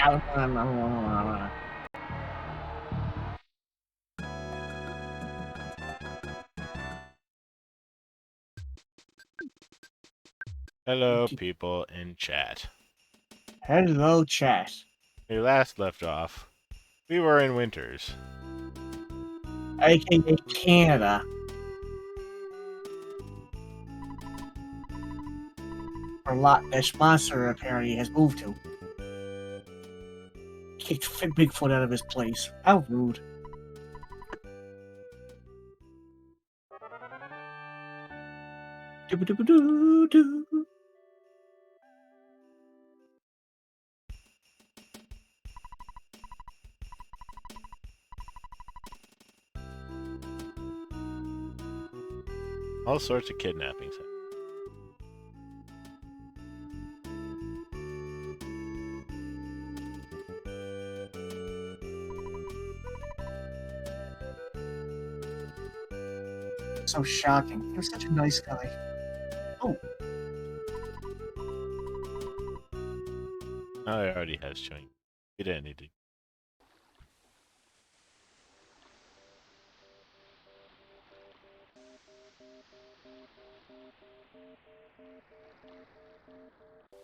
Hello, people in chat. Hello, chat. We last left off. We were in Winters. AKA Canada. Or lot this monster apparently has moved to. Kicked Bigfoot out of his place. How rude. Doo-ba-doo-ba-doo-doo. All sorts of kidnappings. So shocking. You're such a nice guy. Oh. Oh, it already has showing. You didn't need to.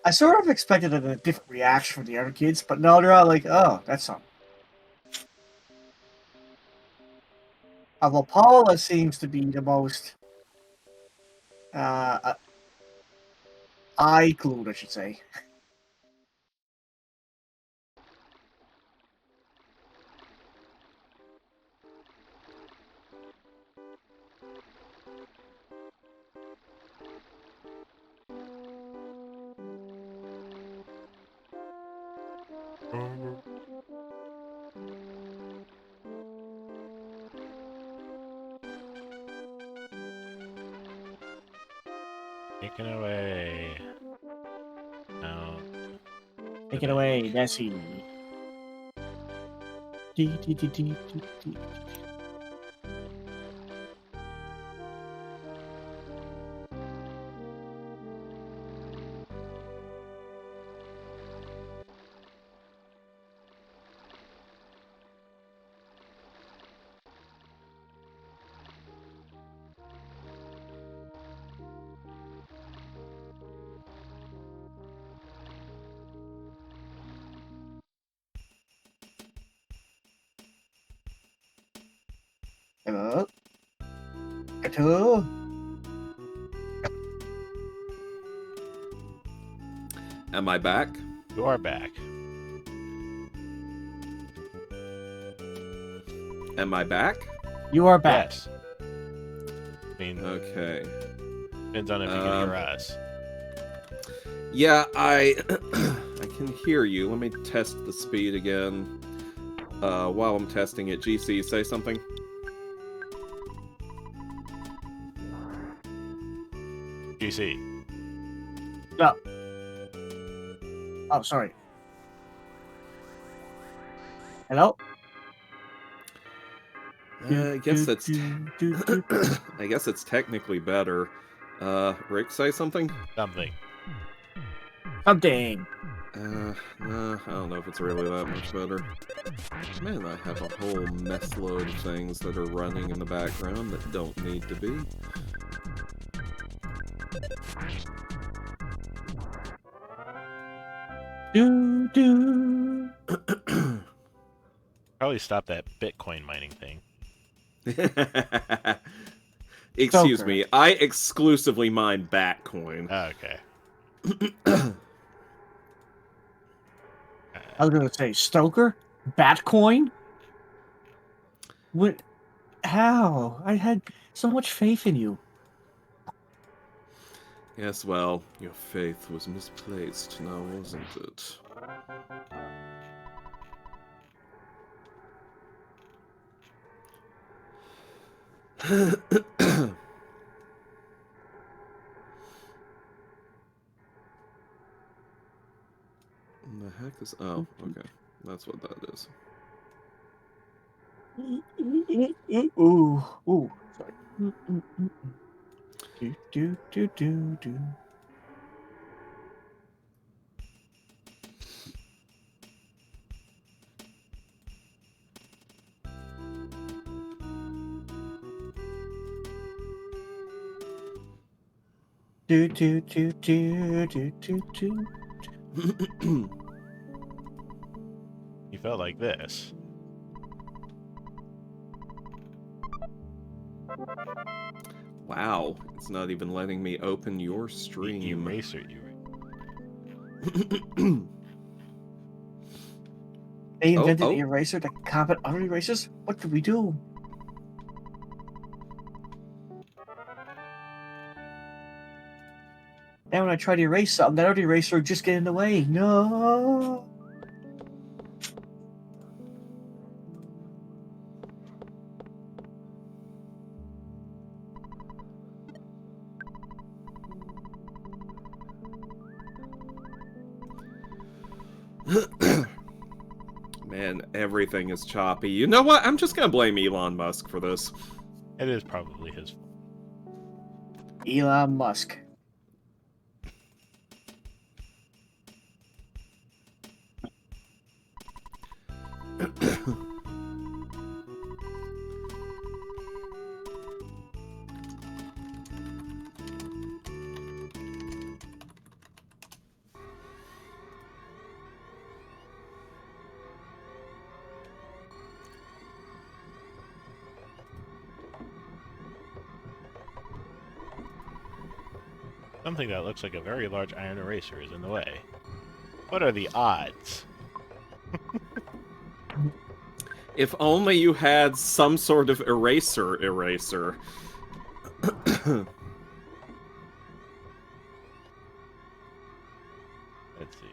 I sort of expected a different reaction from the other kids, but no, they're all like, oh, that's something. Although Paula seems to be the most eye-glued, I should say. Taken away. No. Take it away, Nessie. Hello? Hello? Am I back? You are back. Am I back? You are back. Yes. I mean, Okay. depends on if you can hear us. Yeah, I I can hear you. Let me test the speed again. While I'm testing it, GC, say something. GC. No. Oh, sorry. Hello? I guess that's I guess it's technically better. Rick, say something. Something. Something. Nah, I don't know if it's really that much better. Man, I have a whole mess load of things that are running in the background that don't need to be. Do. Probably stop that Bitcoin mining thing. Excuse Stoker. me, I exclusively mine Batcoin. Oh, okay. I was going to say Stoker? Batcoin? What? How? I had so much faith in you. Yes, well, your faith was misplaced now, wasn't it? The heck is... Oh, okay. That's what that is. Ooh. Sorry. Do. Do do do do do do do. You felt like this. Wow, it's not even letting me open your stream. Eraser. They invented oh. the eraser to combat other erasers? What did we do? Now when I try to erase something, that other eraser would just get in the way. No. Man, everything is choppy. You know what? I'm just gonna blame Elon Musk for this. It is probably his fault. Elon Musk. Something that looks like a very large iron eraser is in the way. What are the odds? If only you had some sort of eraser. Let's see.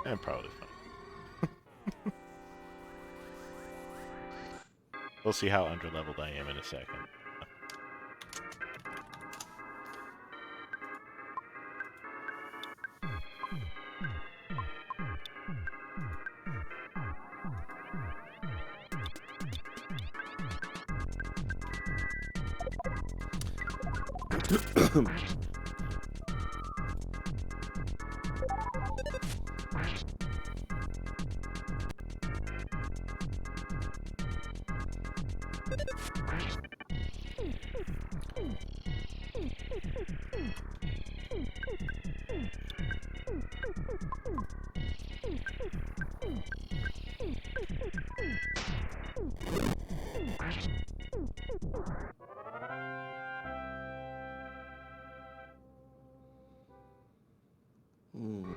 And probably fine. We'll see how underleveled I am in a second. Hmm.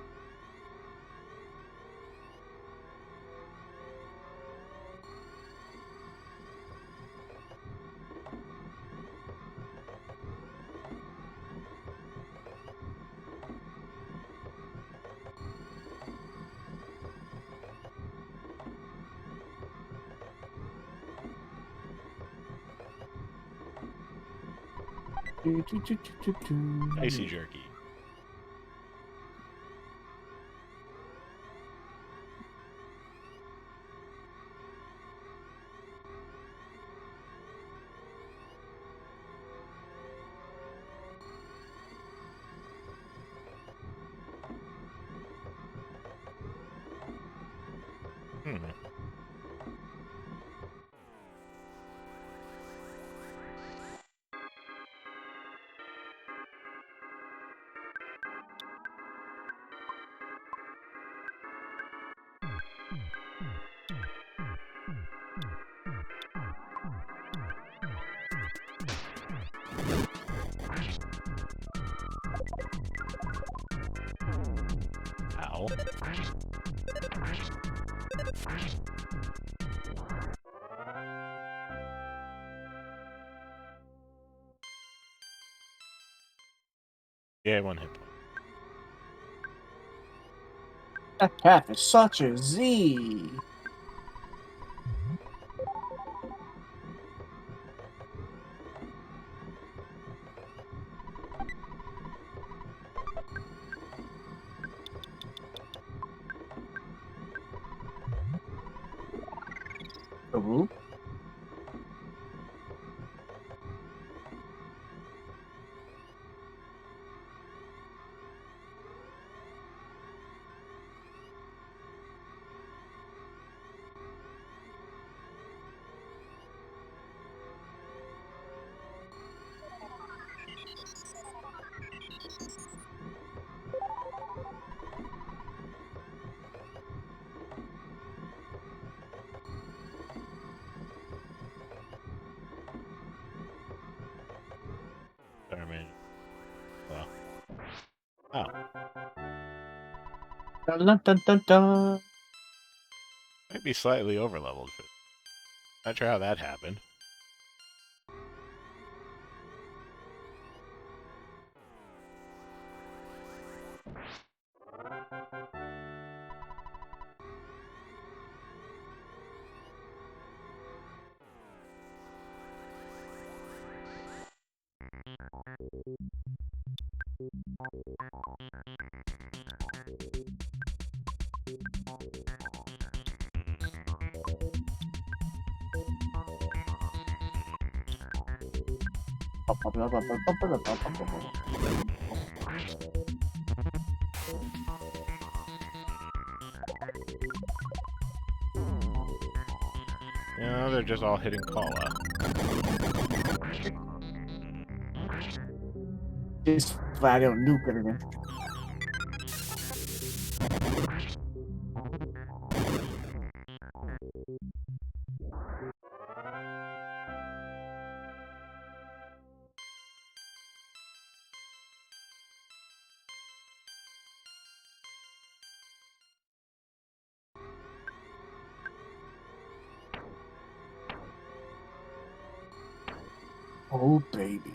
Do, do, do, do, do. Icy jerky. Hmm. Ow. Yeah, 1 hit point. That path is such a Z. Ooh. Dun, dun, dun, dun, dun. Might be slightly overleveled. Not sure how that happened. No, they're just all hitting Kala. Just glad I don't nuke everything. Oh, baby.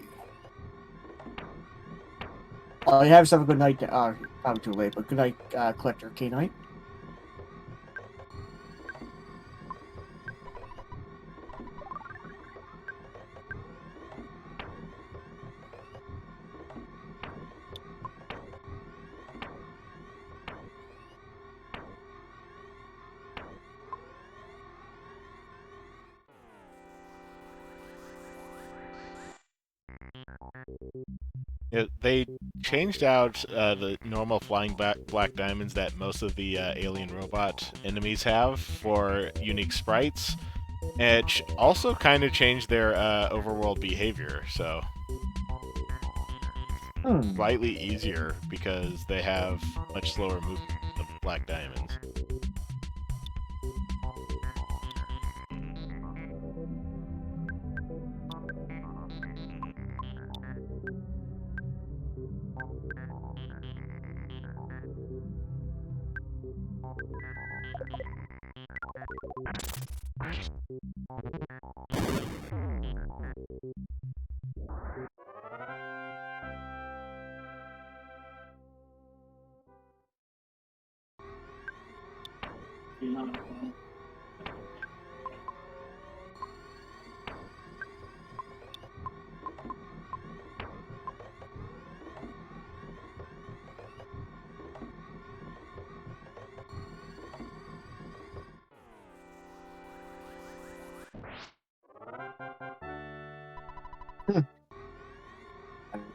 You have yourself a good night. Probably too late, but good night, Collector K-Night. They changed out the normal flying black diamonds that most of the alien robot enemies have for unique sprites. It also kind of changed their overworld behavior, so slightly easier because they have much slower movement of black diamonds.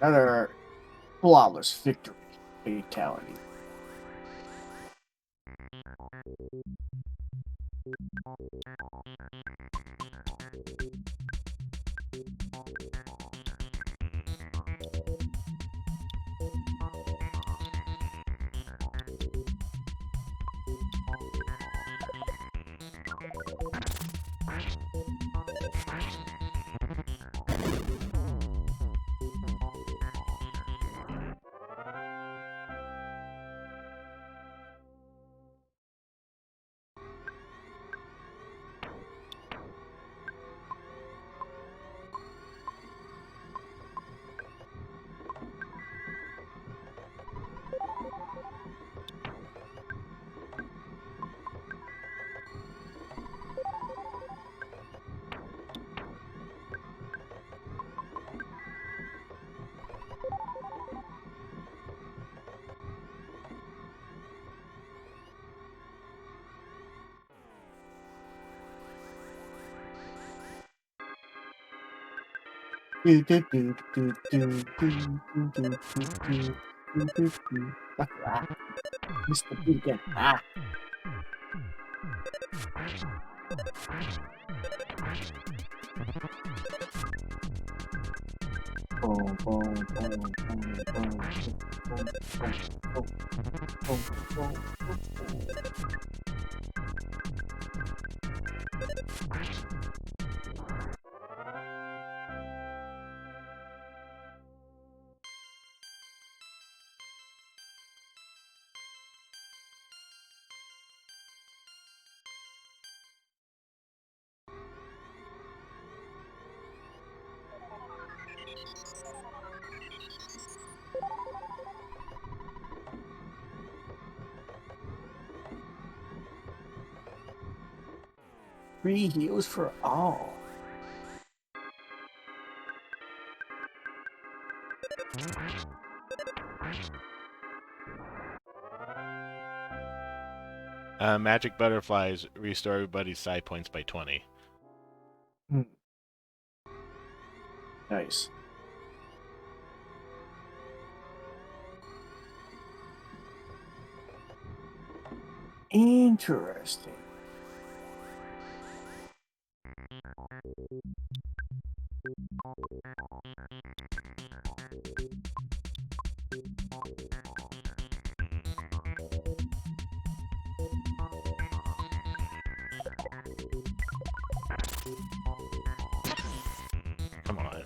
Another flawless victory. Fatality. Mr. B again. Boom, boom, boom, boom, boom, boom, boom, boom, boom. Free heals for all. Magic butterflies restore everybody's side points by 20. Nice. Interesting. Come on.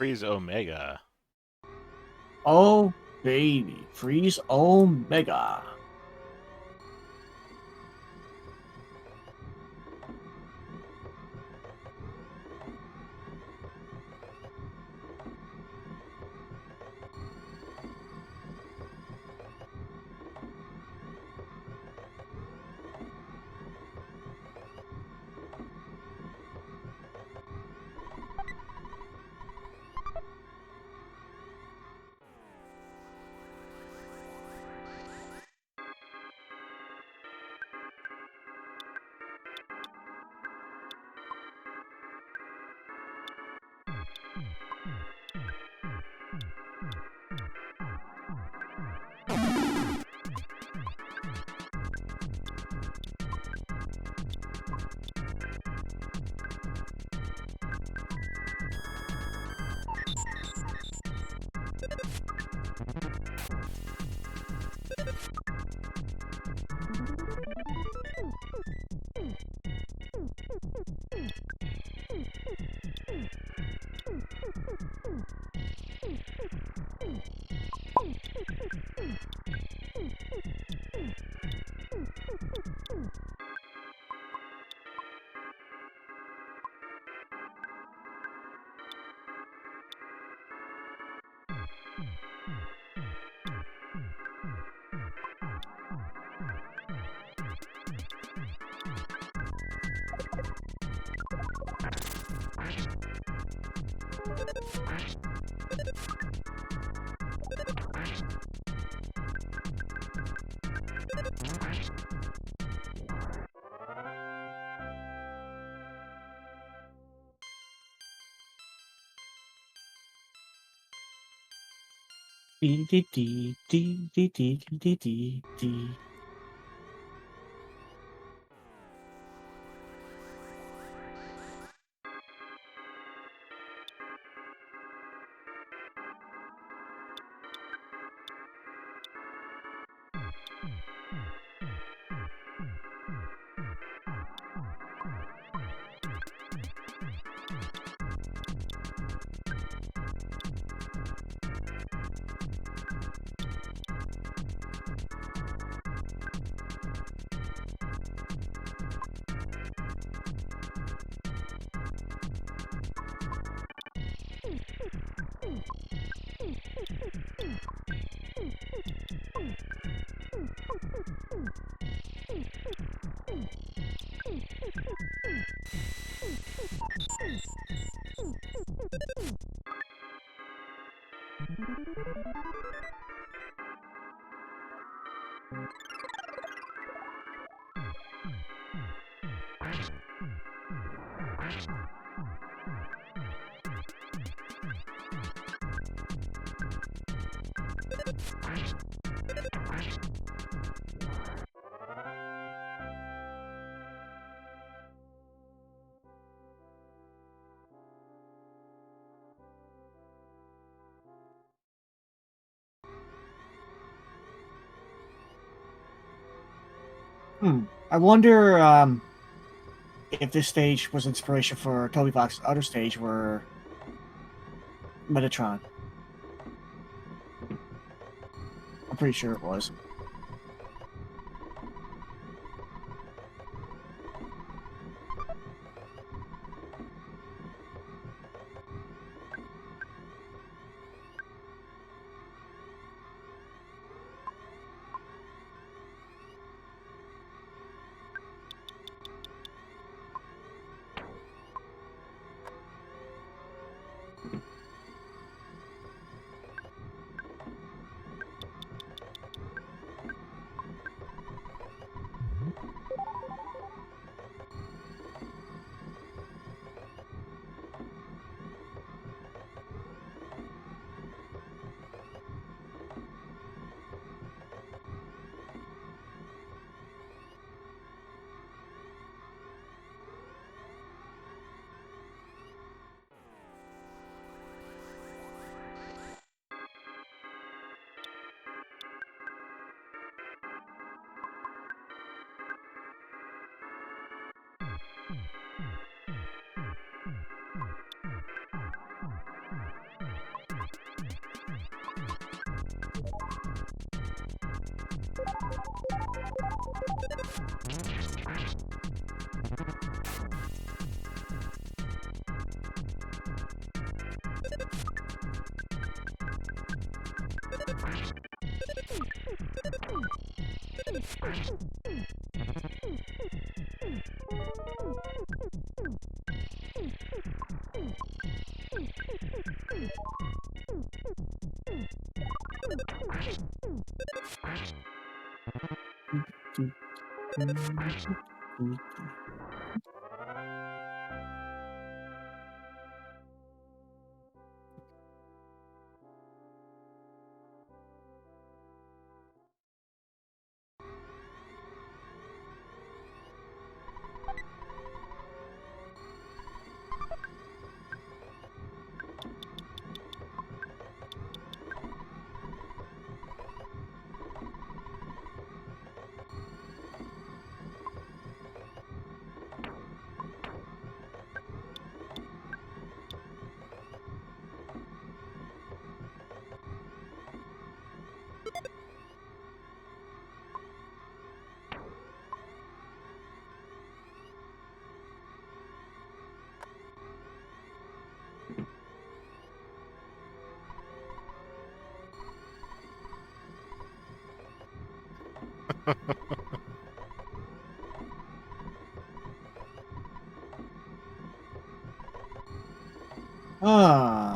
Freeze Omega. Oh, baby. Freeze Omega. Dee dee dee dee dee dee dee dee dee. I wonder if this stage was inspiration for Toby Fox's other stage where Metatron. I'm pretty sure it was. Ah.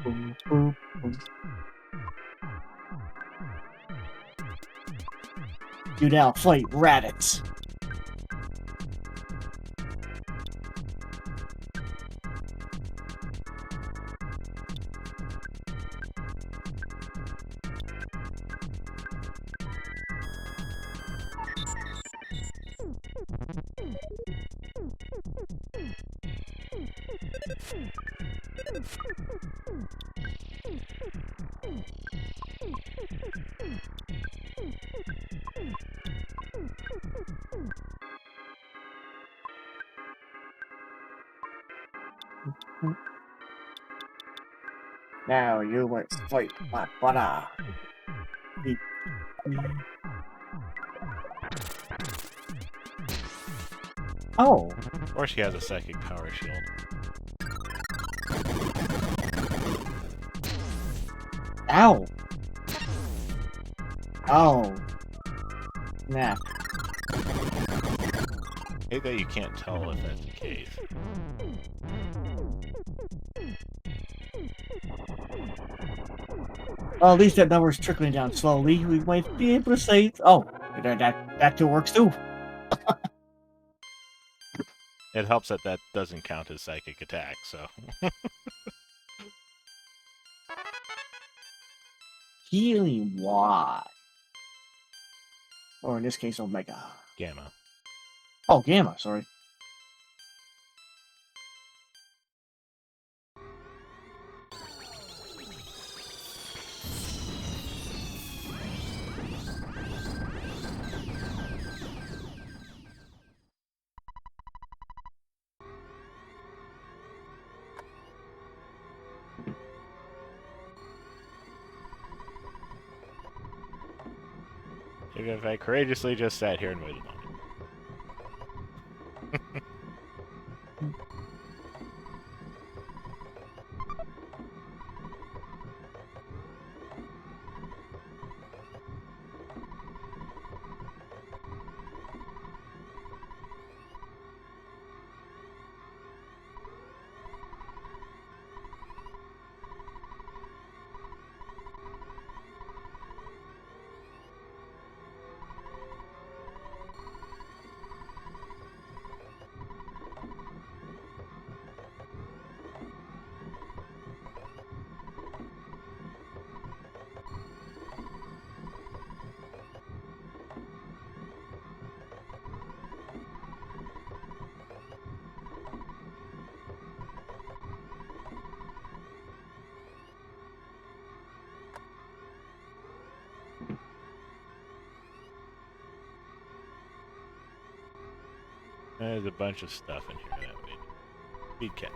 Boom, boom, boom. You now fight Raditz. Now you must fight my brother. Oh, Or she has a psychic power shield. ow. Oh. Nah. Hate that you can't tell if that's the case. Well, at least that number's trickling down slowly. We might be able to say, oh, that too works too. It helps that that doesn't count as psychic attack, so... Healing Y. Or in this case, Omega. Gamma. Oh, Gamma, sorry. Even if I courageously just sat here and waited on it. There's a bunch of stuff in here that we'd catch.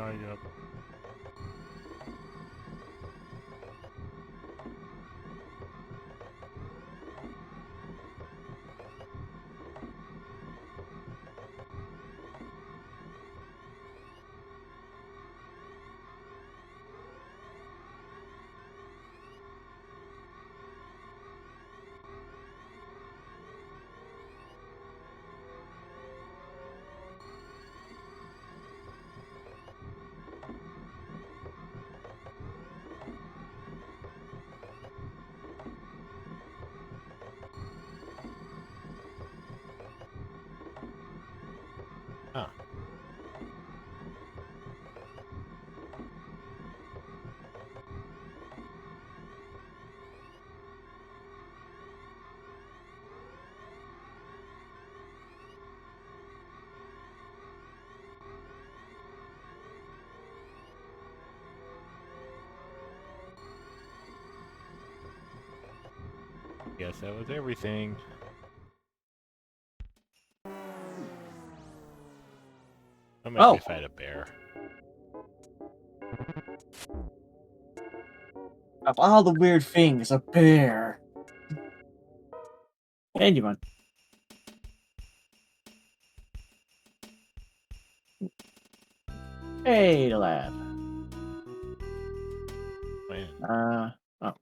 yep. Huh. Guess that was everything. That might be if I had a bear. Of all the weird things, a bear. Anyone. Hey, the lab. Man. Oh.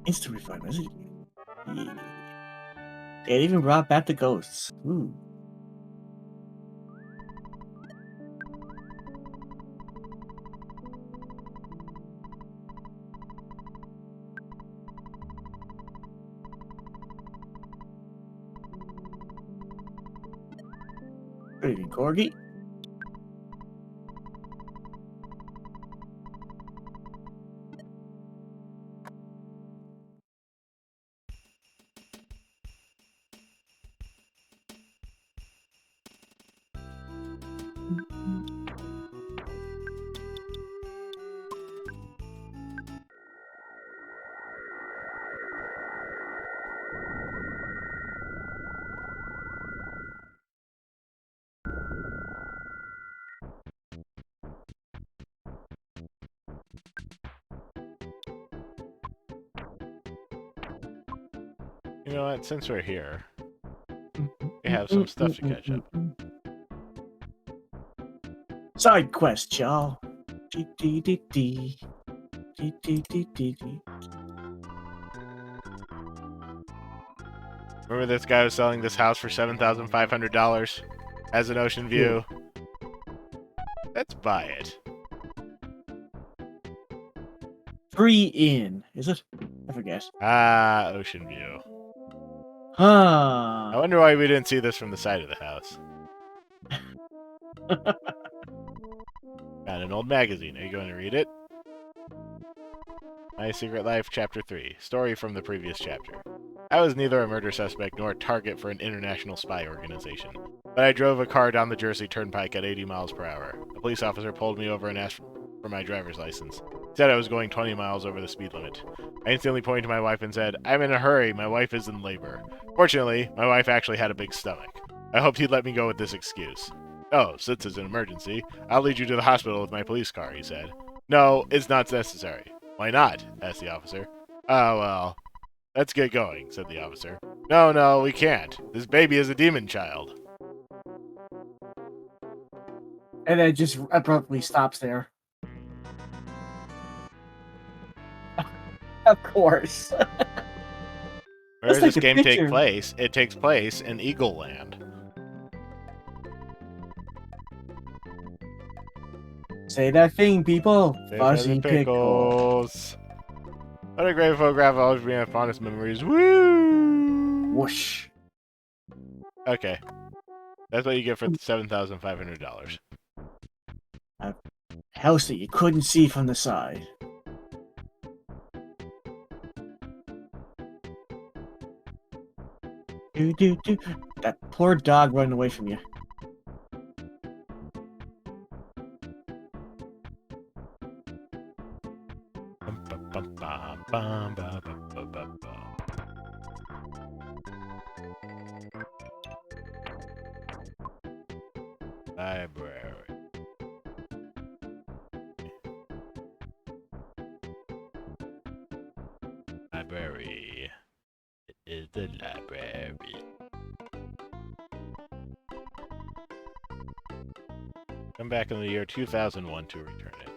Instant refund, is it? Yeah. They even brought back the ghosts. Ooh. Good evening, Corgi. You know what? Since we're here, we have some stuff to catch up. Side quest, y'all. Remember this guy was selling this house for $7,500? Has an ocean view. Let's buy it. Free in, is it? I forget. Ah, ocean view. I Huh. wonder why we didn't see this from the side of the house. Found an old magazine. Are you going to read it? My Secret Life, Chapter 3. Story from the previous chapter. I was neither a murder suspect nor a target for an international spy organization, but I drove a car down the Jersey Turnpike at 80 miles per hour. A police officer pulled me over and asked for my driver's license. He said I was going 20 miles over the speed limit. I instantly pointed to my wife and said, "I'm in a hurry, my wife is in labor." Fortunately, my wife actually had a big stomach. I hoped he'd let me go with this excuse. "Oh, since it's an emergency, I'll lead you to the hospital with my police car," he said. "No, it's not necessary." "Why not?" asked the officer. "Oh, well, let's get going," said the officer. No, we can't. This baby is a demon child." And then just abruptly stops there. Of course. Where does take this a game picture. take place? It takes place in Eagle Land. Say that thing, people. Say Fuzzy for the pickle. pickles. What a great photograph. I'll always be my fondest memories. Woo! Whoosh. Okay. That's what you get for $7,500. A house that you couldn't see from the side. Do. That poor dog running away from you. Library. Library. It is the library. Come back in the year 2001 to return it.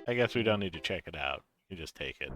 I guess we don't need to check it out. You just take it.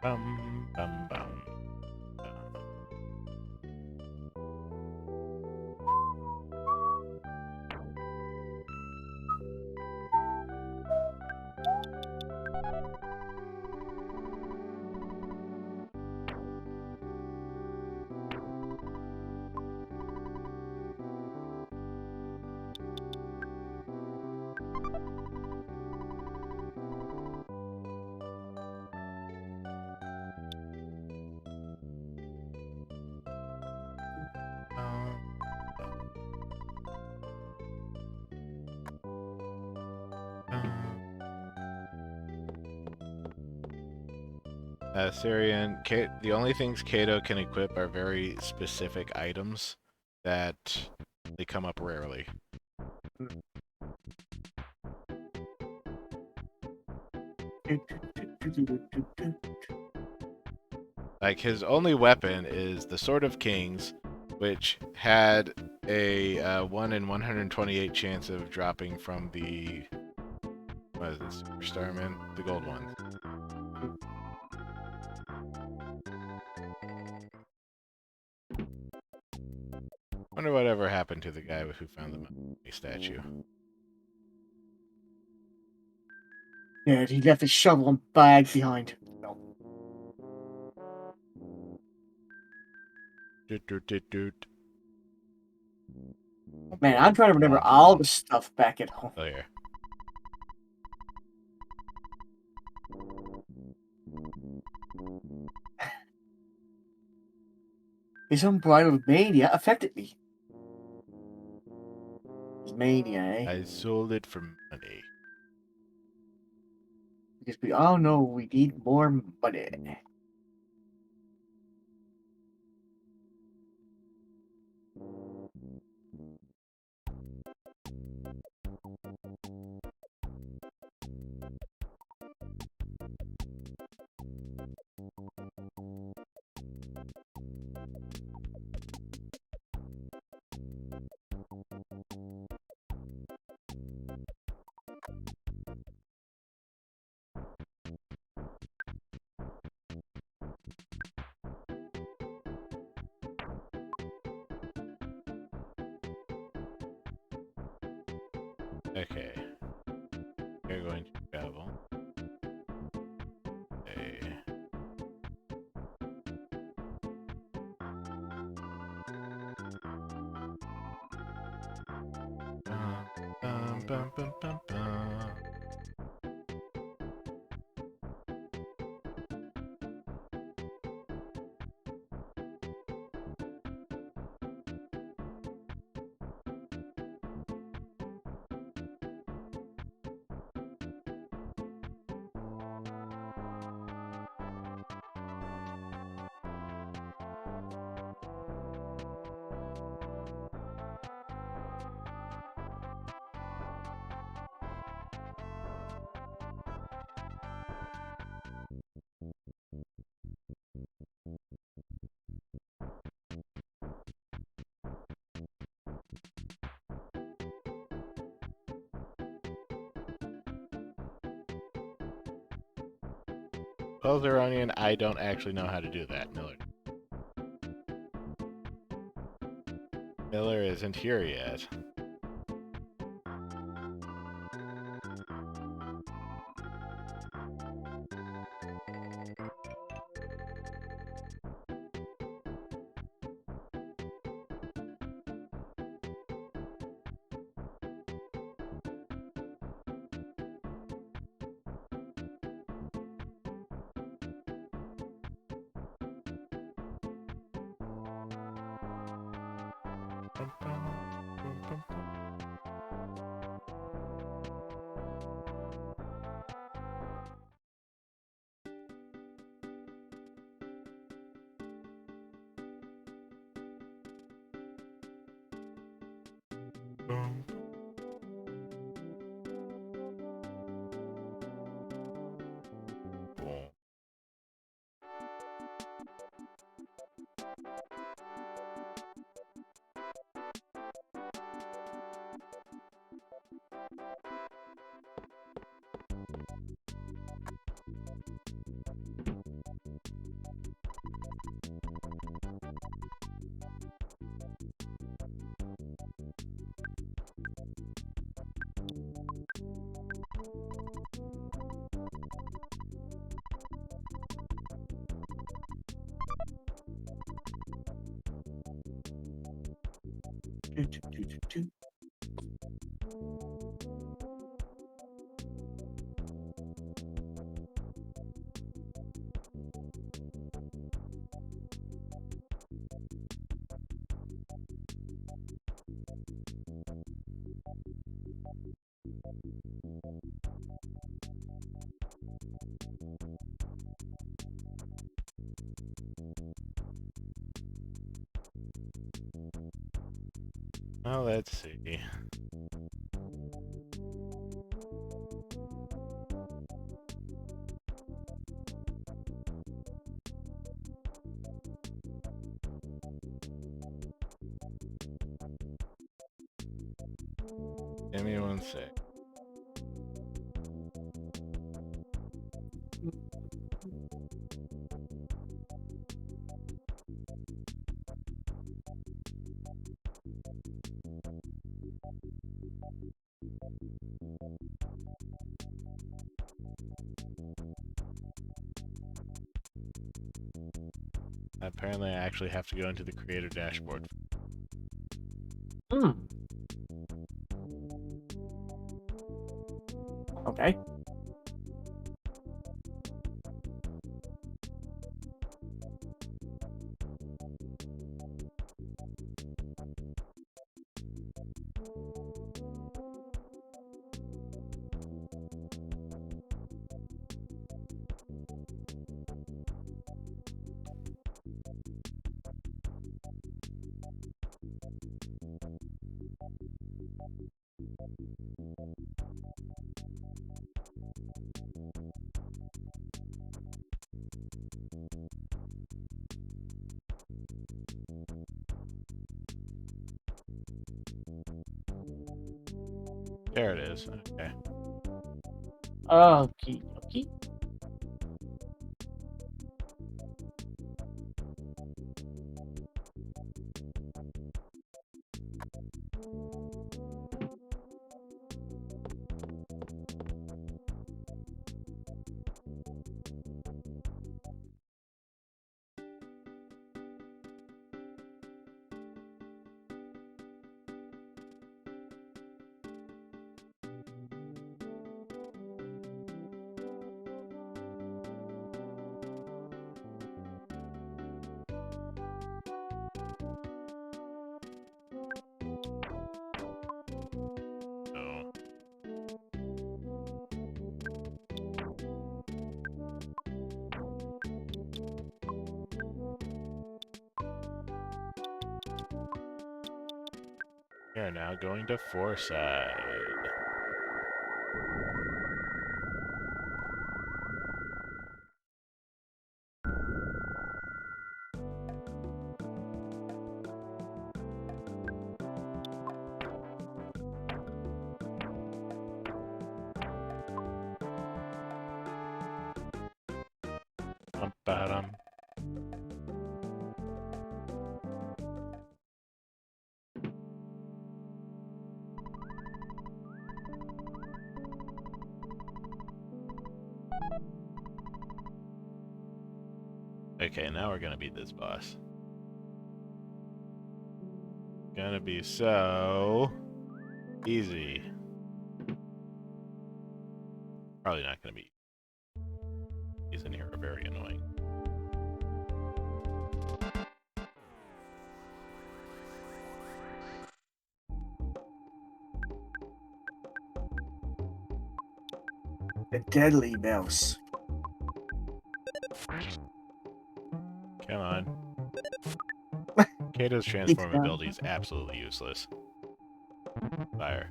Bum, bum, bum. Syrian, the only things Kato can equip are very specific items that they come up rarely. Like, his only weapon is the Sword of Kings, which had a 1 in 128 chance of dropping from the... what is this? Superstar Man? The gold one. Wonder whatever happened to the guy who found the mummy statue. Yeah, he left his shovel and bag behind. No. Doot, doot, doot, doot. Man, I'm trying to remember all the stuff back at home. Oh, here. His unbridled mania affected me. His mania, eh? I sold it for money. Because we all know we need more money. Okay. We're going to travel. Okay. Bum, bum, bum, bum, bum. Well, Zeronian, I don't actually know how to do that, Miller. Miller isn't here yet. Bum, bum, bum, bum, bum, bum. Do, do, do, do, do. Well, let's see. Give me one sec. Apparently, I actually have to go into the creator dashboard. Hmm. Okay. There it is. Okay. Okay. Okay. We are now going to Foreside. Bottom. Okay, now we're gonna beat this boss. Gonna be so easy. Probably not gonna be. These in here are very annoying. The deadly mouse. Come on. Kato's transform ability is absolutely useless. Fire.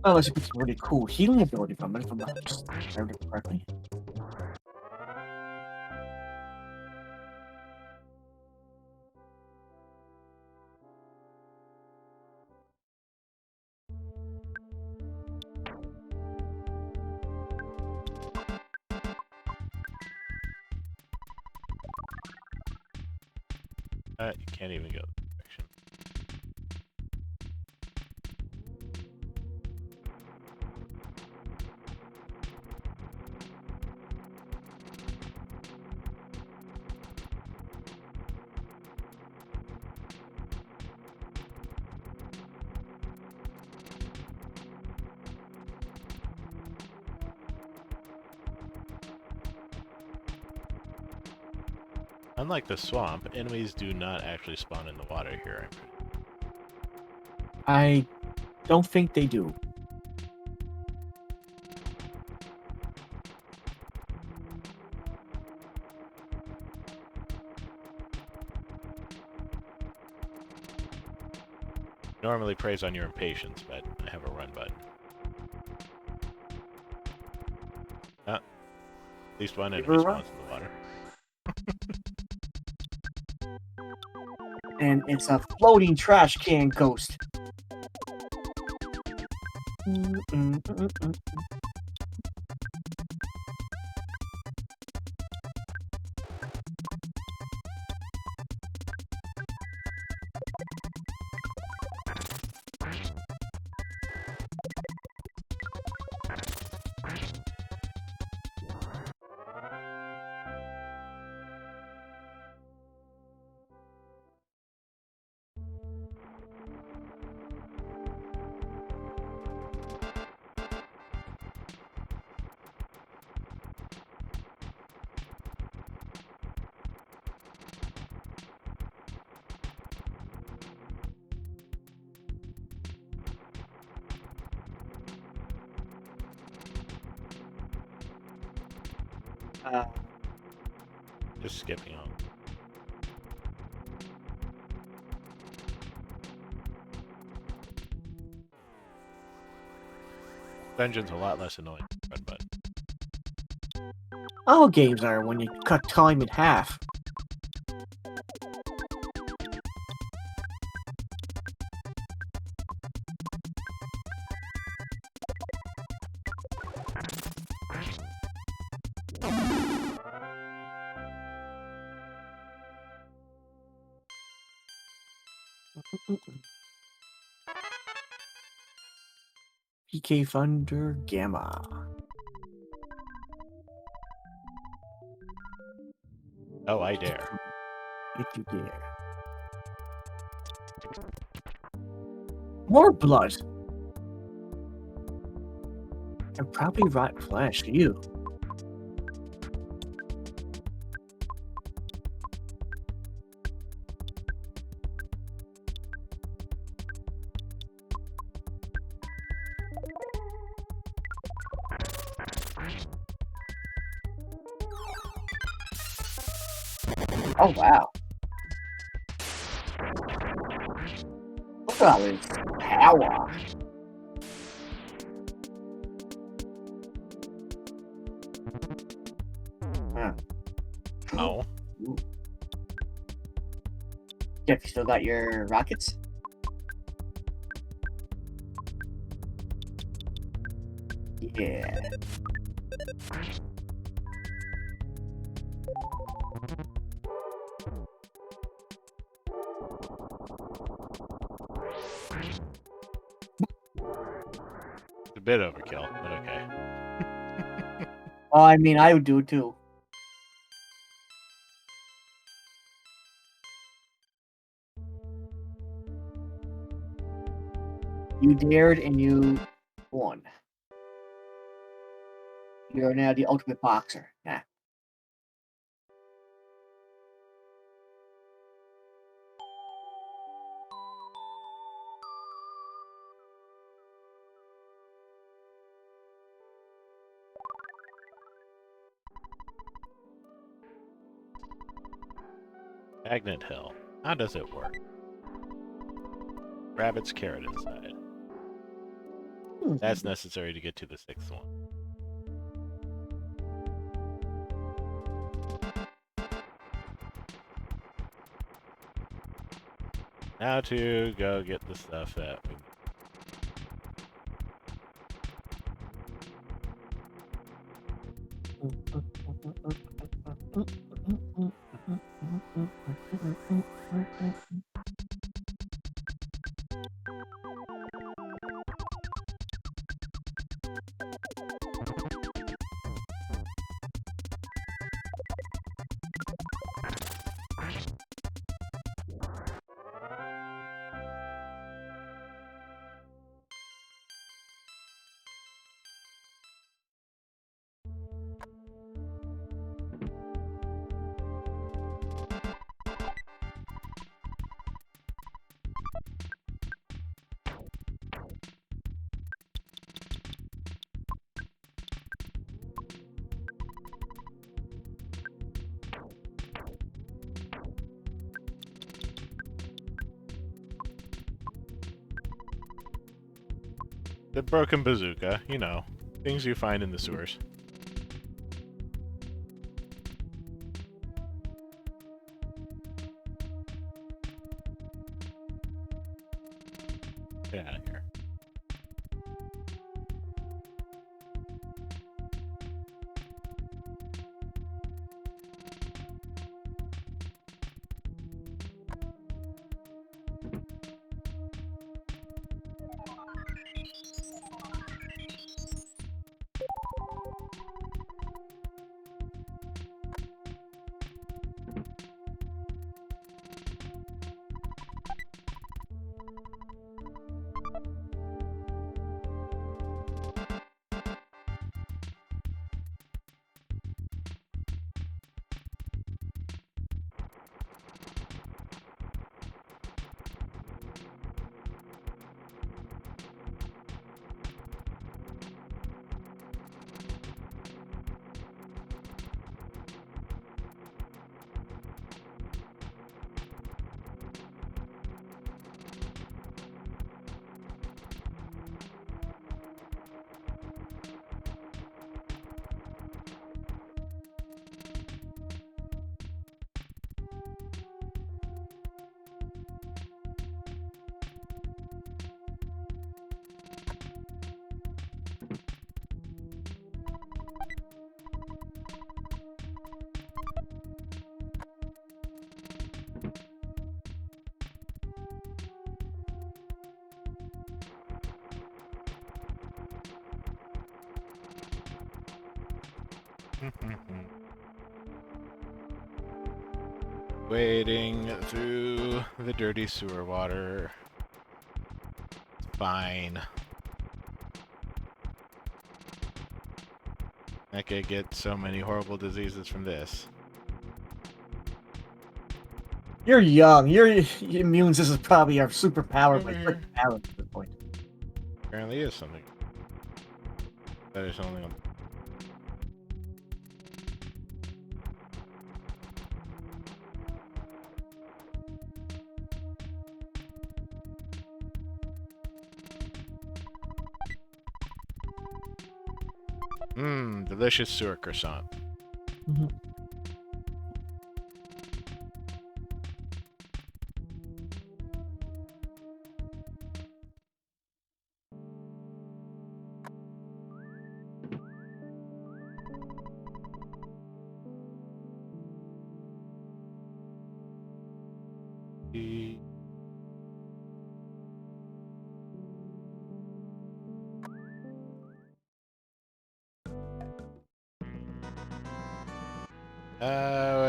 Oh, that's a really cool healing ability from it, if I'm not just remembering correctly. You can't even go this direction. Unlike the swamp, enemies do not actually spawn in the water here. I don't think they do. Normally praise on your impatience, but I have a run button. Ah, at least one enemy spawns in the water. And it's a floating trash can ghost. Just skipping on. Dungeon's a lot less annoying than run button. All games are when you cut time in half. PK Thunder Gamma. Oh, I dare. If you dare. More blood. And probably rot flesh, you. Oh wow! Look at all this power. Huh. Oh. Ooh. Jeff, you still got your rockets? Yeah. It's a bit overkill, but okay. Oh, I mean, I would do it too. You dared and you won. You're now the ultimate boxer. Yeah. Magnet Hill. How does it work? Rabbit's carrot inside. That's necessary to get to the 6th one. Now to go get the stuff that we... The broken bazooka, you know, things you find in the sewers. Get out of here. Wading through the dirty sewer water. Fine. I could get so many horrible diseases from this. You're young. Your immune system probably are super powered, like freaking powered at this point. Apparently is something. That is only on. Mmm, delicious sewer croissant. Mhm.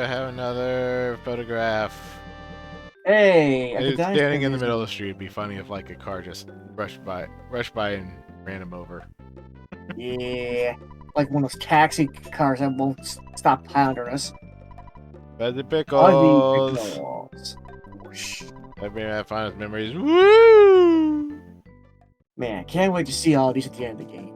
We have another photograph. Hey, It's standing in the middle of the music. street. It'd be funny if like a car just rushed by and ran him over. Yeah, like one of those taxi cars that won't stop pounding us. Fuzzy Ozzy pickles. pickles. Whoosh. That made my fondest memories. Woo! Man, can't wait to see all these at the end of the game.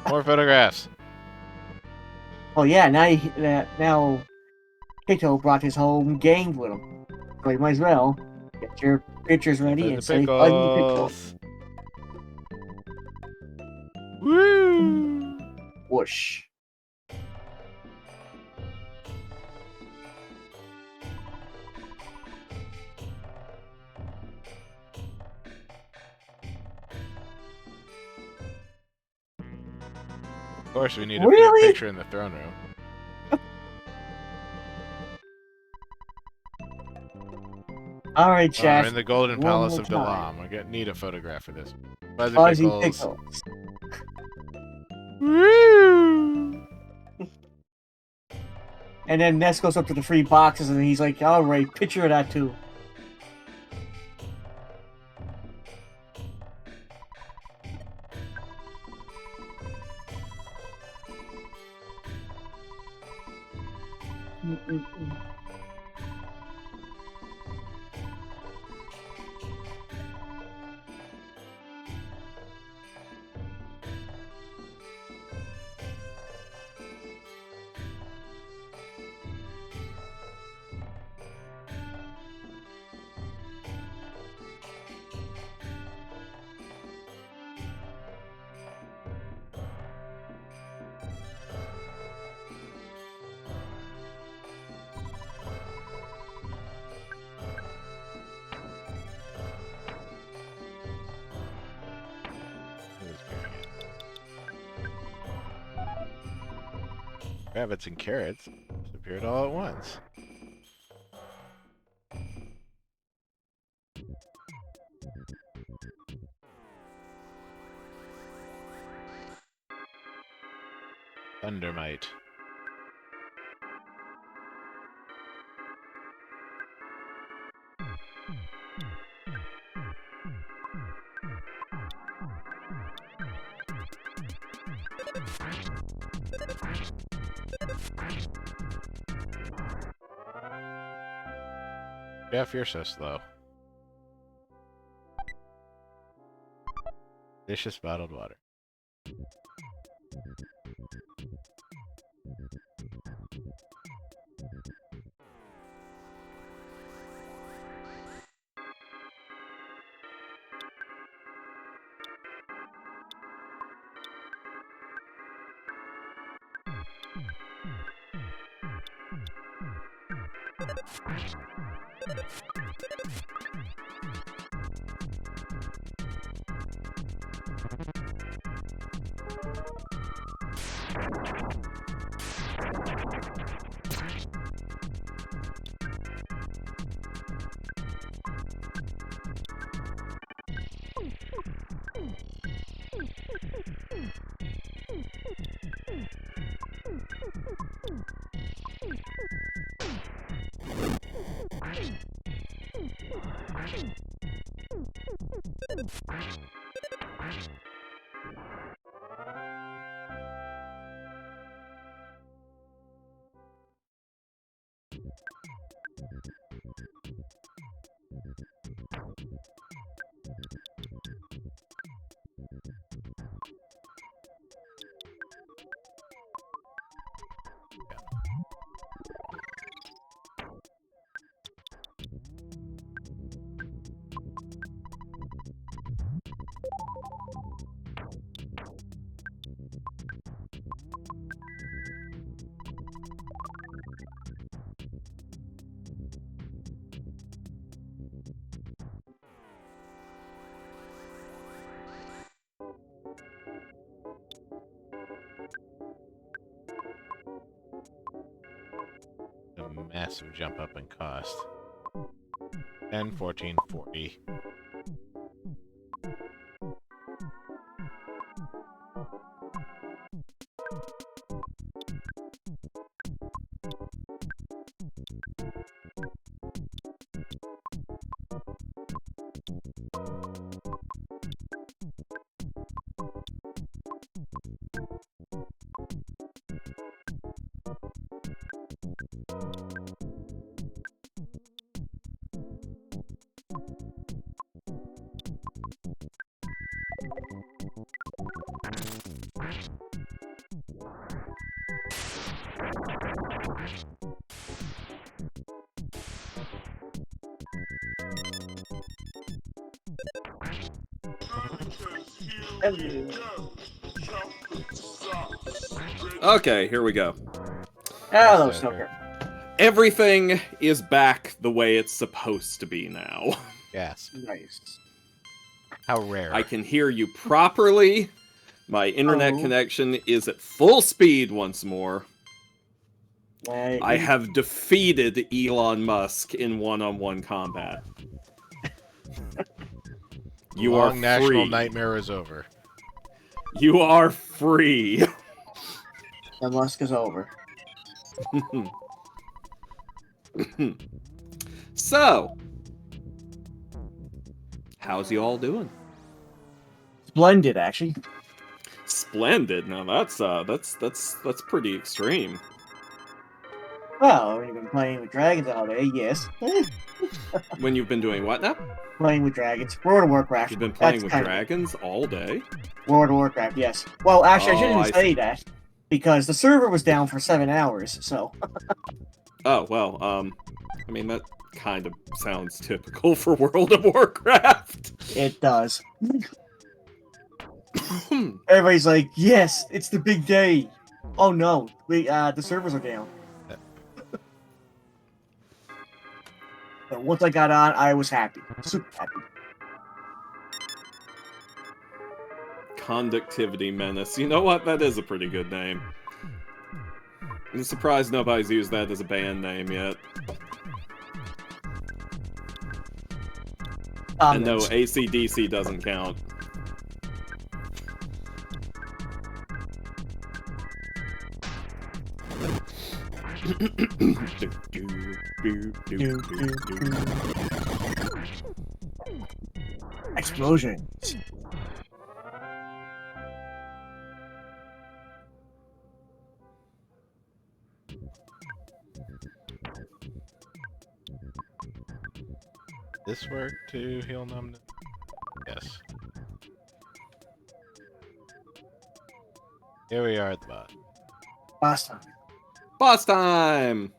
More photographs. Oh yeah, now Pito brought his home game with him, so you might as well get your pictures ready Fuzzy and say Ozzy pickles. pickles. Woo! Whoosh. Of course, we need a Really? picture in the throne room. All right, Oh, we're chat. in the Golden One Palace more of time. Dalam. I need a photograph of this. Fuzzy Ozzy pickles. pickles. Woo! And then Ness goes up to the free boxes and he's like, all right, picture of that too. Rabbits and carrots appeared all at once. Thundermite. Jeff, you're so slow. Delicious bottled water. massive jump up in cost. And 1440. Okay, here we go. Hello, Yes, Snooker. Everything is back the way it's supposed to be now. Yes. Nice. How rare. I can hear you properly. My internet Oh. connection is at full speed once more. I have defeated Elon Musk in one-on-one combat. You are Long national free. nightmare is over. You are free. The Musk is over. So, how's you all doing? Splendid, actually. Splendid. Now that's pretty extreme. Well, we've been playing with dragons all day, yes. When you've been doing what now? Playing with dragons. World of Warcraft. You've been playing That's with kind of- dragons all day? World of Warcraft, yes. Well, actually, I Oh, shouldn't I say see. that, because the server was down for 7 hours, so... Oh, well, I mean, that kind of sounds typical for World of Warcraft. It does. Everybody's like, yes, it's the big day. Oh no, the servers are down. But once I got on, I was happy. Super happy. Conductivity Menace. You know what? That is a pretty good name. I'm surprised nobody's used that as a band name yet. And no, AC/DC doesn't count. Explosions. This work to heal numbness? Yes. Here we are at the bottom. Boss time. Boss time!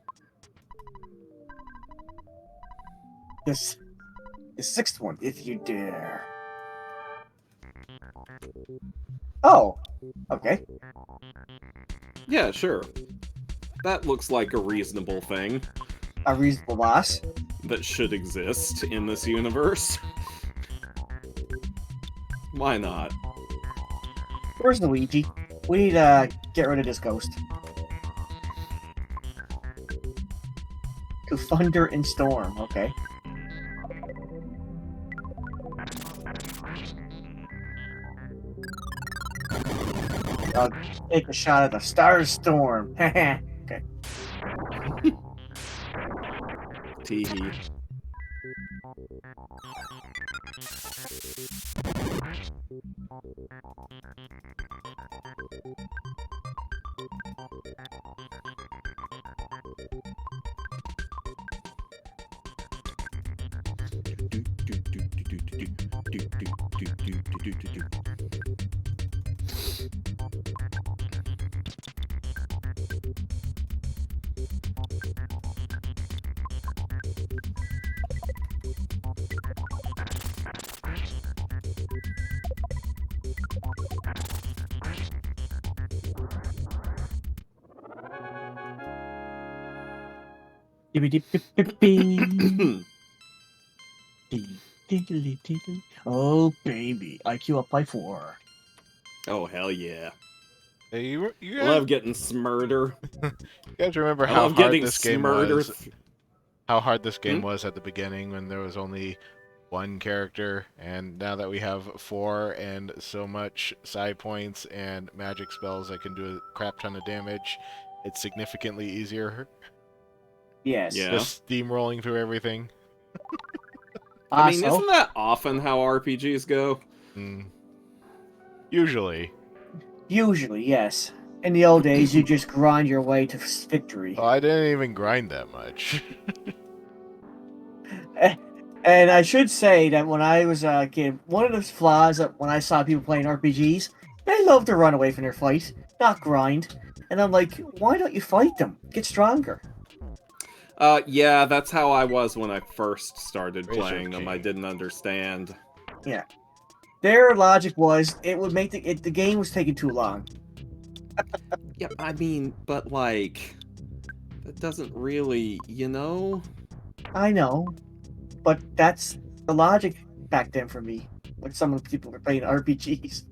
This the sixth one, if you dare. Oh, okay. Yeah, sure. That looks like a reasonable thing A reasonable boss. that should exist in this universe. Why not? Where's Luigi? We need to get rid of this ghost. To thunder and storm, okay. I'll take a shot at the star storm. Okay. Teehee. Oh baby, IQ up by 4. Oh, hell yeah. Hey, you I guys, love getting smurder. you guys remember I how love hard getting this game smurder. was? How hard this Hmm? game was at the beginning when there was only one character, and now that we have 4 and so much side points and magic spells that can do a crap ton of damage, it's significantly easier. Yes. Yeah. Just steamrolling through everything. I mean, Also, isn't that often how RPGs go? Mm. Usually. usually, yes. In the old days, you just grind your way to victory. Oh, I didn't even grind that much. And I should say that when I was a kid, one of the flaws that when I saw people playing RPGs, they love to run away from their fight, not grind. And I'm like, why don't you fight them? Get stronger. Yeah, that's how I was when I first started Razor playing them. I King. didn't understand. Yeah. Their logic was it would make the game was taking too long. Yeah, I mean, but like, that doesn't really, you know? I know, but that's the logic back then for me when some of the people were playing RPGs.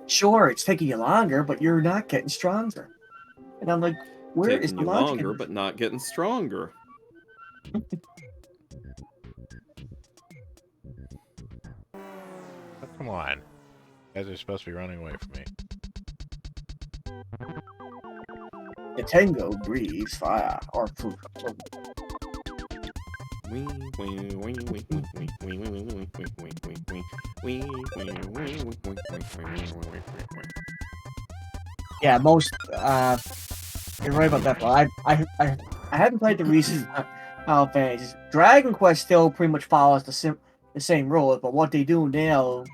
Sure, it's taking you longer, but you're not getting stronger. And I'm like, where is Taking the you logic in longer, this? but not getting stronger. Oh, come on. You guys are supposed to be running away from me. The Tango breathes fire or food. Yeah, most you're right about that. But I haven't played the recent Final Fantasies. Dragon Quest still pretty much follows the same rules, but what they do now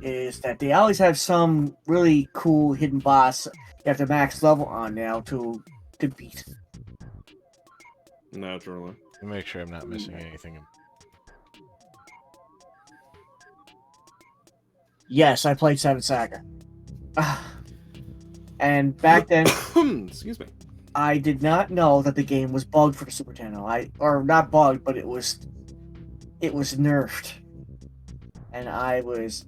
is that they always have some really cool hidden boss you have to max level on now to beat. Naturally. Let me make sure I'm not missing anything. Yes, I played Seven Saga. And back then, Excuse me. I did not know that the game was bugged for the Super Nintendo. Or not bugged, but it was nerfed, and I was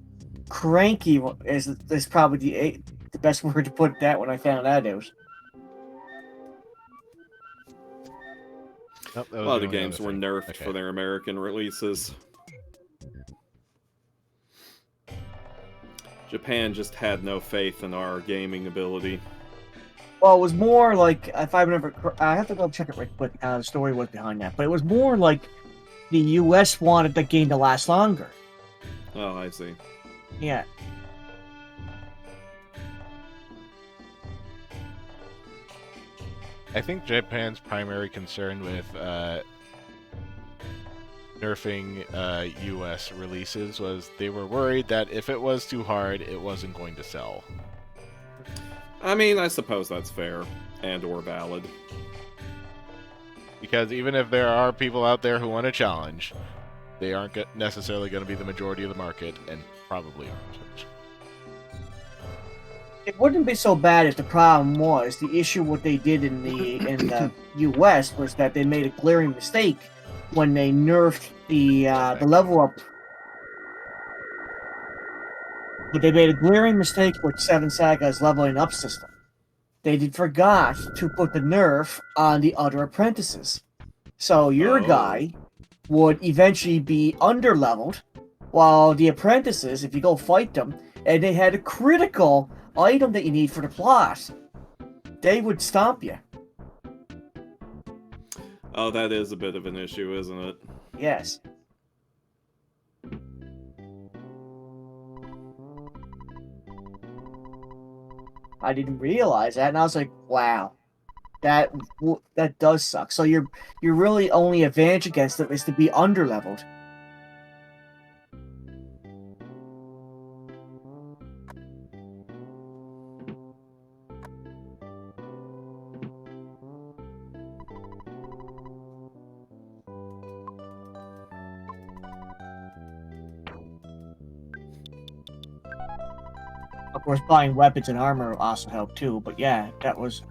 cranky. Is probably the best word to put that when I found that out. Nope, that A was lot the of only games other were thing. nerfed Okay. for their American releases. Japan just had no faith in our gaming ability. Well, it was more like, if I remember, I have to go check it right quick. The story was behind that, but it was more like the U.S. wanted the game to last longer. Oh, I see. Yeah. I think Japan's primary concern with nerfing US releases was they were worried that if it was too hard, it wasn't going to sell. I mean, I suppose that's fair and or valid. Because even if there are people out there who want a challenge, they aren't necessarily going to be the majority of the market, and probably aren't. It wouldn't be so bad if the problem was the issue. What they did in the U.S. was that they made a glaring mistake when they nerfed the level up. But they made a glaring mistake with Seven Saga's leveling up system. They forgot to put the nerf on the other apprentices. So your guy would eventually be under-leveled, while the apprentices, if you go fight them, and they had a critical item that you need for the plot, they would stomp you. Oh, that is a bit of an issue, isn't it? Yes. I didn't realize that, and I was like, wow. That does suck. So your really only advantage against them is to be underleveled. Of course, buying weapons and armor also helped too. But yeah, that was.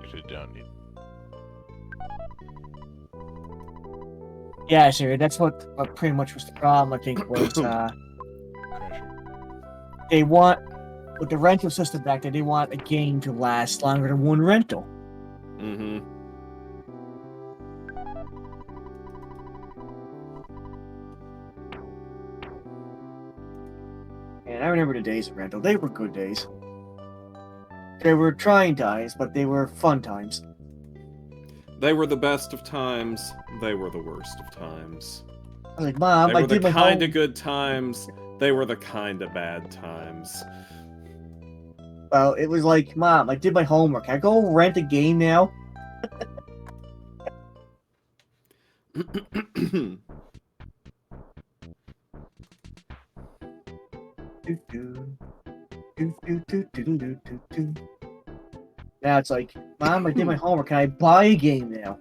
Usually don't need. Yeah, sir. That's what pretty much was the problem. I think was Crusher. they want with the rental system back there. They want a game to last longer than one rental. Mm-hmm. And I remember the days of rental. They were good days. They were trying times, but they were fun times. They were the best of times. They were the worst of times. I was like, Mom, They I were the did my kind home. of good times. They were the kind of bad times. Well, it was like, Mom, I did my homework. Can I go rent a game now? Now it's like, Mom, I did my homework. Can I buy a game now?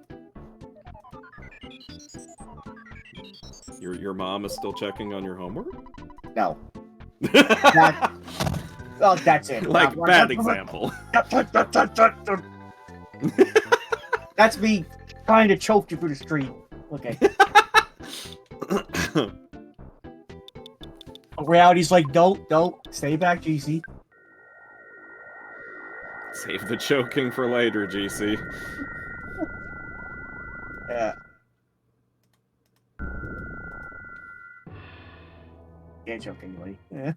Your mom is still checking on your homework? No. That, well, that's it. Like, bad example. That's me trying to choke you through the street. Okay. Reality's like, don't, stay back, GC. Save the choking for later, GC. Yeah. Can't choke anyway. Yeah.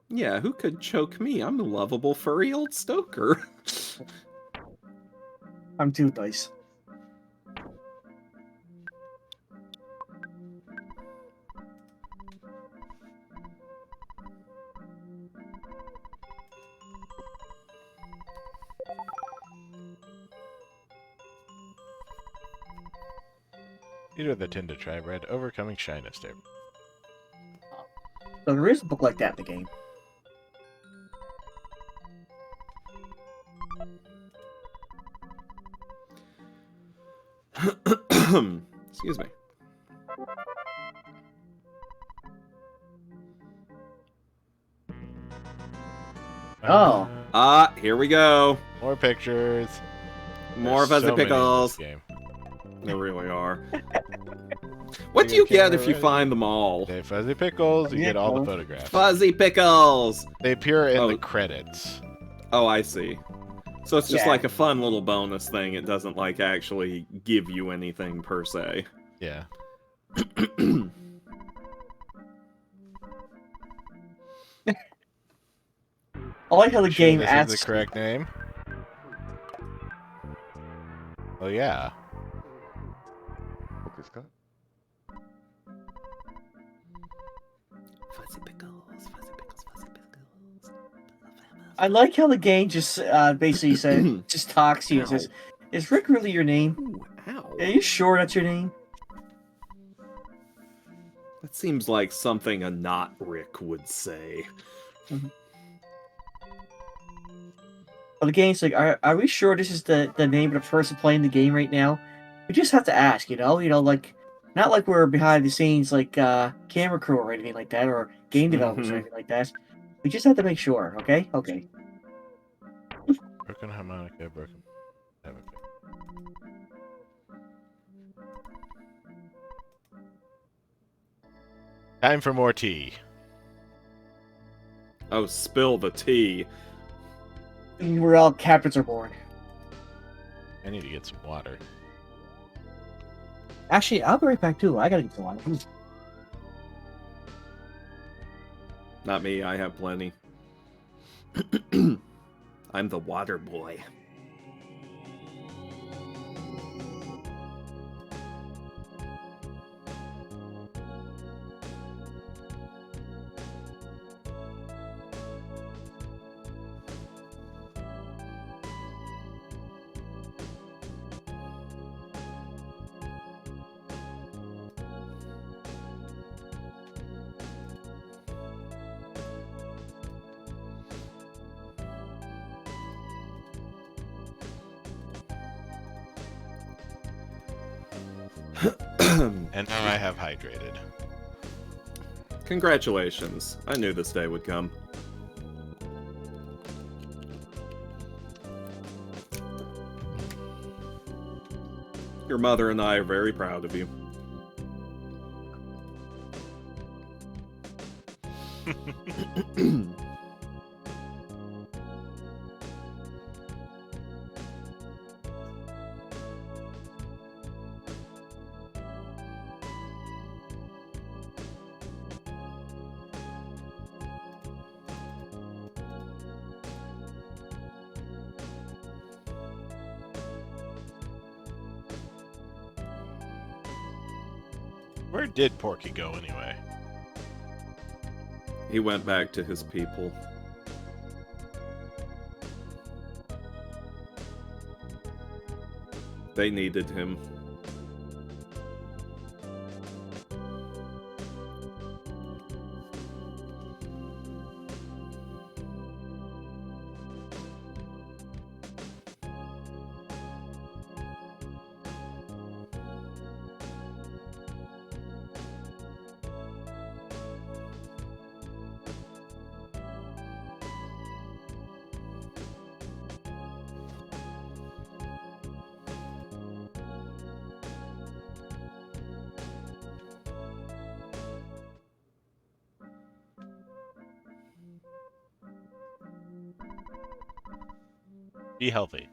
Yeah, who could choke me? I'm a lovable furry old stoker. I'm two dice. Leader of the Tinder tribe read Overcoming Shyness there. So there is a book like that in the game. Excuse me. Oh. Ah, here we go. More pictures. More There's fuzzy so many in pickles. this game. There really are. What do you get if you find them all? They fuzzy pickles, you Yeah, get all the well. photographs. Fuzzy pickles! They appear in Oh. the credits. Oh, I see. So it's just Yeah. like a fun little bonus thing. It doesn't, like, actually give you anything per se. Yeah. I like how the Sure game this asks. is the correct name. Oh yeah. Fuzzy pickles, fuzzy pickles, fuzzy pickles. I like how the game just basically says, just talks to you and says, "Is Rick really your name? Ooh, ow. Are you sure that's your name?" That seems like something a not Rick would say. Well, the game's like, are we sure this is the name of the person playing the game right now? We just have to ask, you know, like, not like we're behind the scenes, like camera crew or anything like that, or game developers or anything like that. We just have to make sure, okay? Okay. Broken harmonica, broken. Time for more tea. Oh, spill the tea. Where all captains are born. I need to get some water. Actually, I'll be right back too. I gotta get some water. Not me, I have plenty. I'm the water boy. And now I have hydrated. Congratulations. I knew this day would come. Your mother and I are very proud of you. Where did Porky go anyway? He went back to his people. They needed him. Be healthy.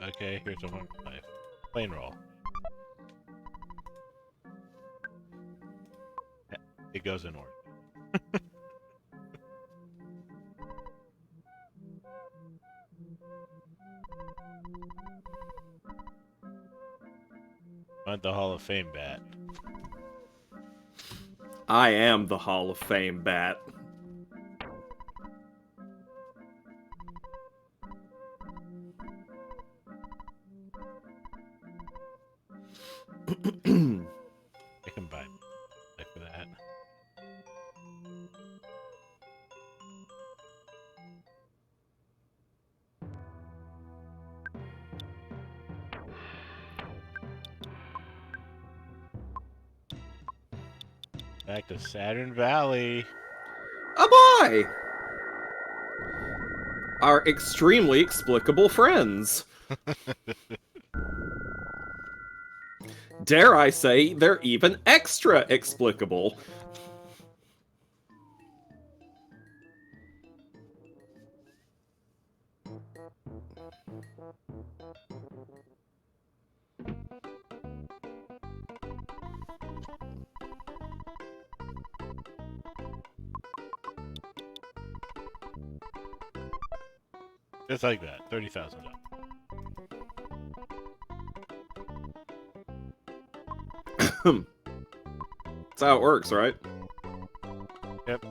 Okay, here's a 1 life. Plain roll. It goes in order. Want the Hall of Fame bat. I am the Hall of Fame bat. I can buy life for that. Back to Saturn Valley. Oh boy! Our extremely explicable friends. Dare I say, they're even extra explicable. Just like that. $30,000. That's how it works, right? Yep.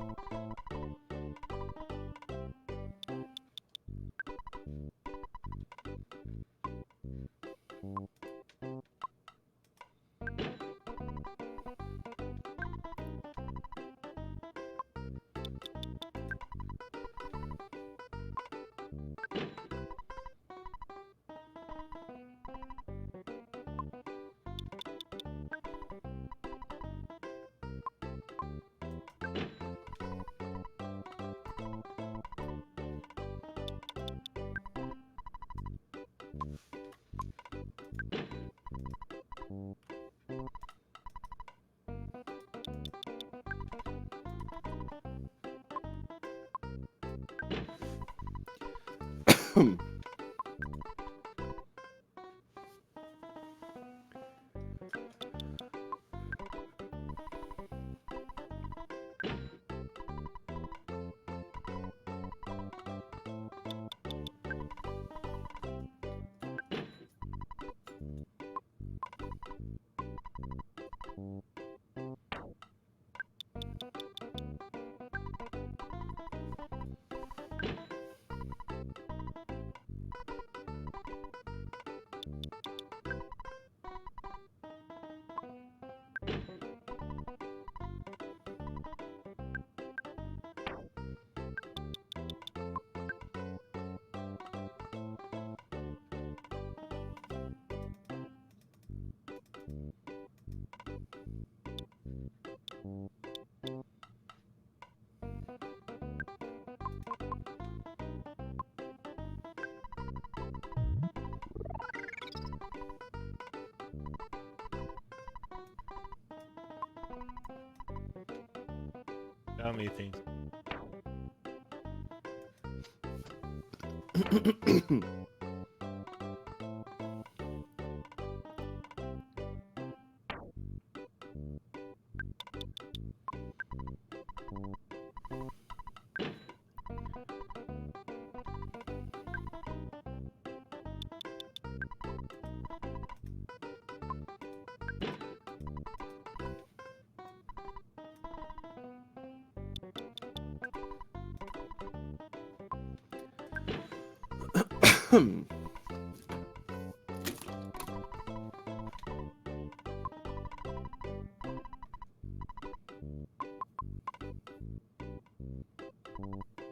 How many things?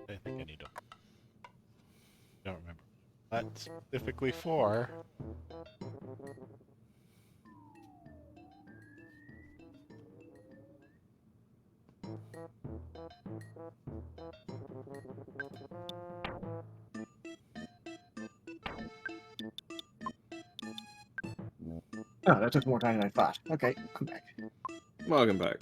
I think I need to. Don't remember. What specifically for? Oh, that took more time than I thought. Okay, come back. Welcome back.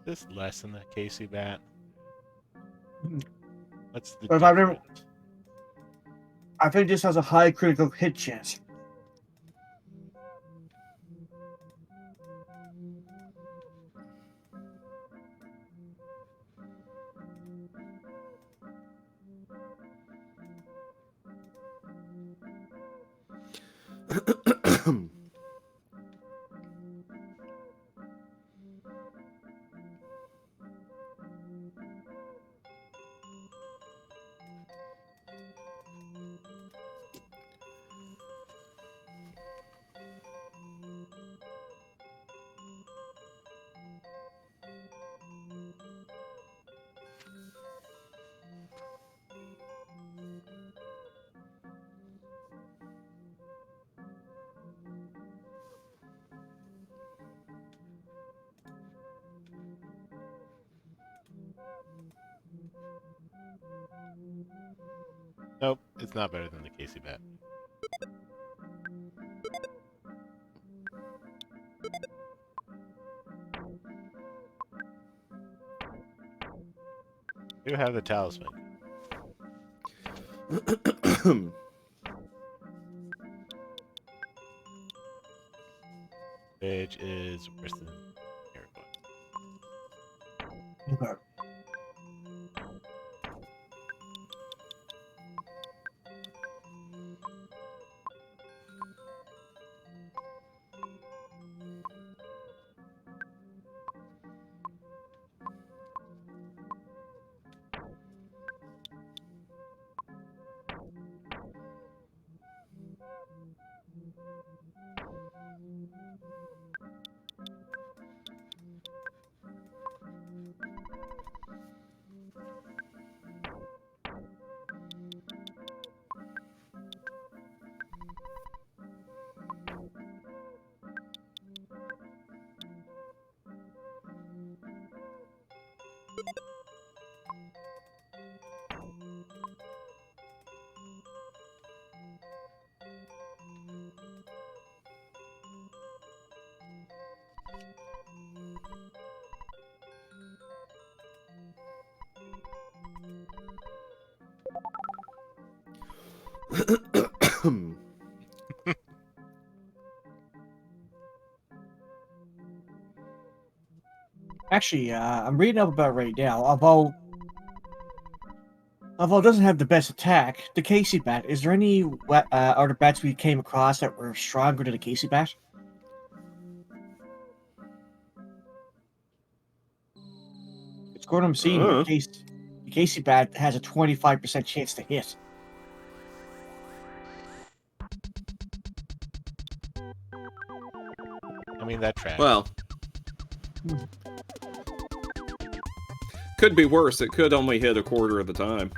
This less than the Casey bat. What's the But if I've never- difference? I think this has a high critical hit chance. Nope, it's not better than the Casey bat. You have the talisman, which is worse than Miracle. Okay. Actually, I'm reading up about it right now. Although it doesn't have the best attack, the Casey Bat. Is there any other bats we came across that were stronger than the Casey Bat? It's Gordon I'm seeing here. The Casey Bat has a 25% chance to hit. I mean, that tracks. Well, could be worse. It could only hit a quarter of the time.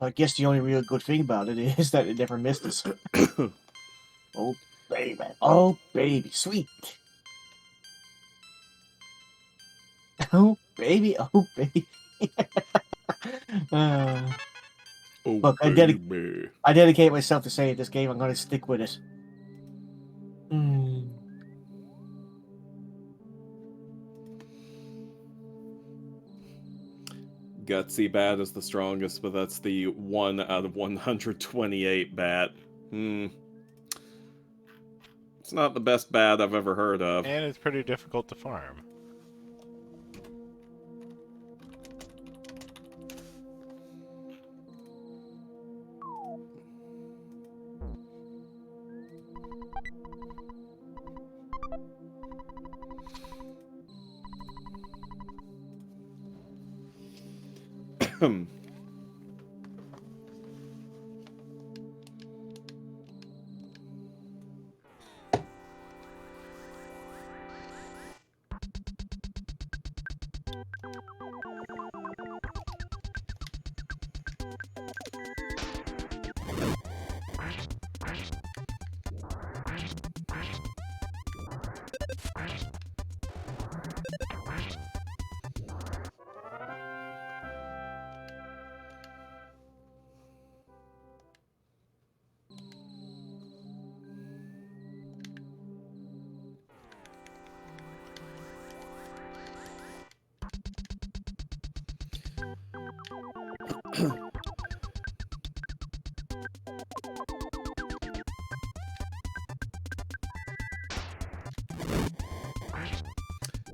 I guess the only real good thing about it is that it never misses. Oh, baby. Oh, baby. Sweet. Oh, baby. Oh, baby. Look, I dedicate myself to saying this game. I'm going to stick with it. Gutsy Bat is the strongest, but that's the 1 out of 128 bat. It's not the best bat I've ever heard of. And it's pretty difficult to farm.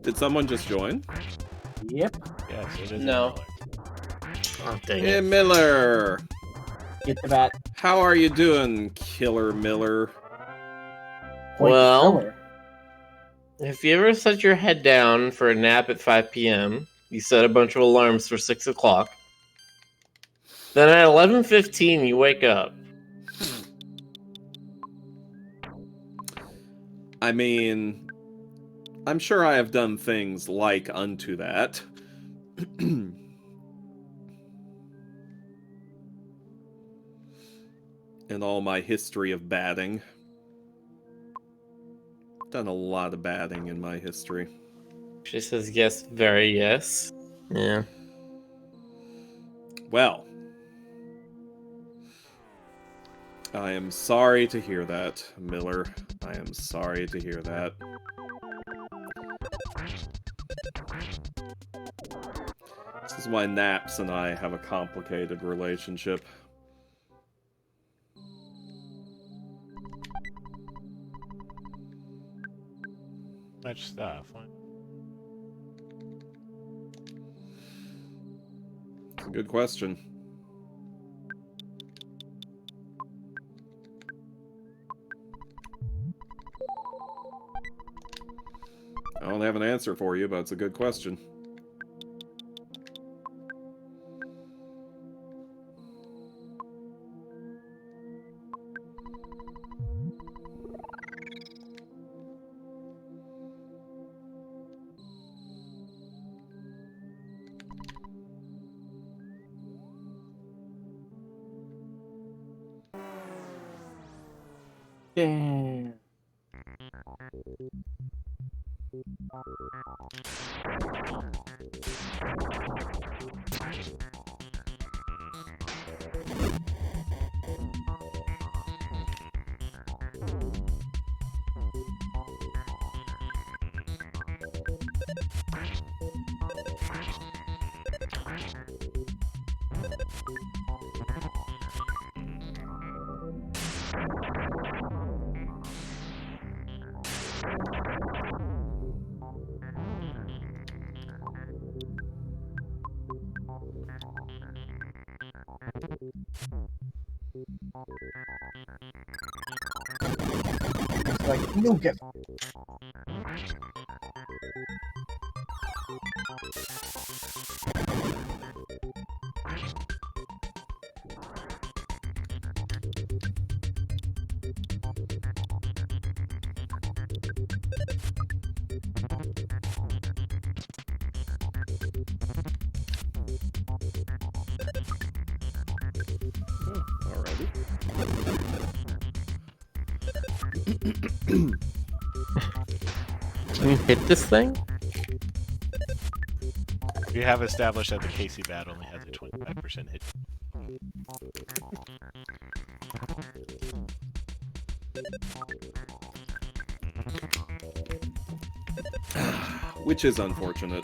Did someone just join? Yep. Yes, it is. No. Oh, dang Hey, it. Miller! Get the bat. How are you doing, Killer Miller? Well, if you ever set your head down for a nap at 5 p.m., you set a bunch of alarms for 6 o'clock. Then at 11:15, you wake up. I mean, I'm sure I have done things like unto that. In all my history of batting. Done a lot of batting in my history. She says yes, very yes. Yeah. Well, I am sorry to hear that, Miller. I am sorry to hear that. This is why Naps and I have a complicated relationship. Much stuff. It's a good question. I don't have an answer for you, but it's a good question. Damn. It's like, you get. Alrighty. Can you hit this thing? We have established that the KC bat only has a 25% hit. Which is unfortunate.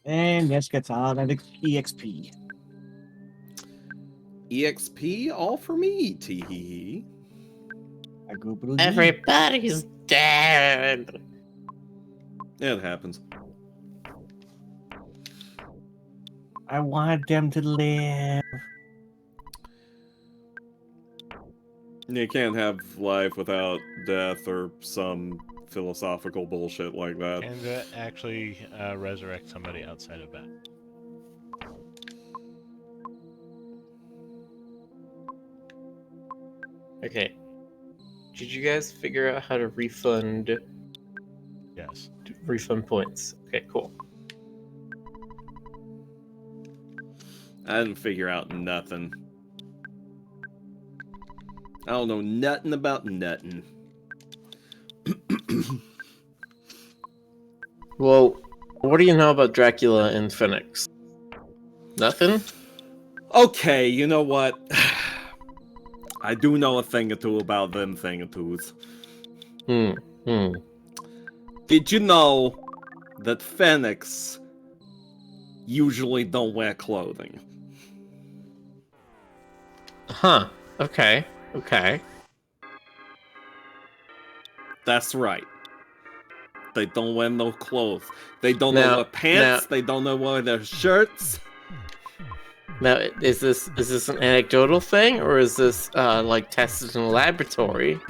And this gets out of EXP. EXP all for me, tee. I go blue. Everybody's dead. It happens. I wanted them to live. You can't have life without death or some philosophical bullshit like that. And actually resurrect somebody outside of that. Okay. Did you guys figure out how to refund Yes. points? Okay, cool. I didn't figure out nothing. I don't know nothing about nothing. Well, what do you know about Dracula and Phoenix? Nothing? Okay, you know what? I do know a thing or two about them thing or twos. Did you know that Phoenix usually don't wear clothing? Huh. Okay. Okay. That's right. They don't wear no clothes. They don't know what pants. They don't know what their shirts. Now, is this an anecdotal thing, or is this like tested in a laboratory?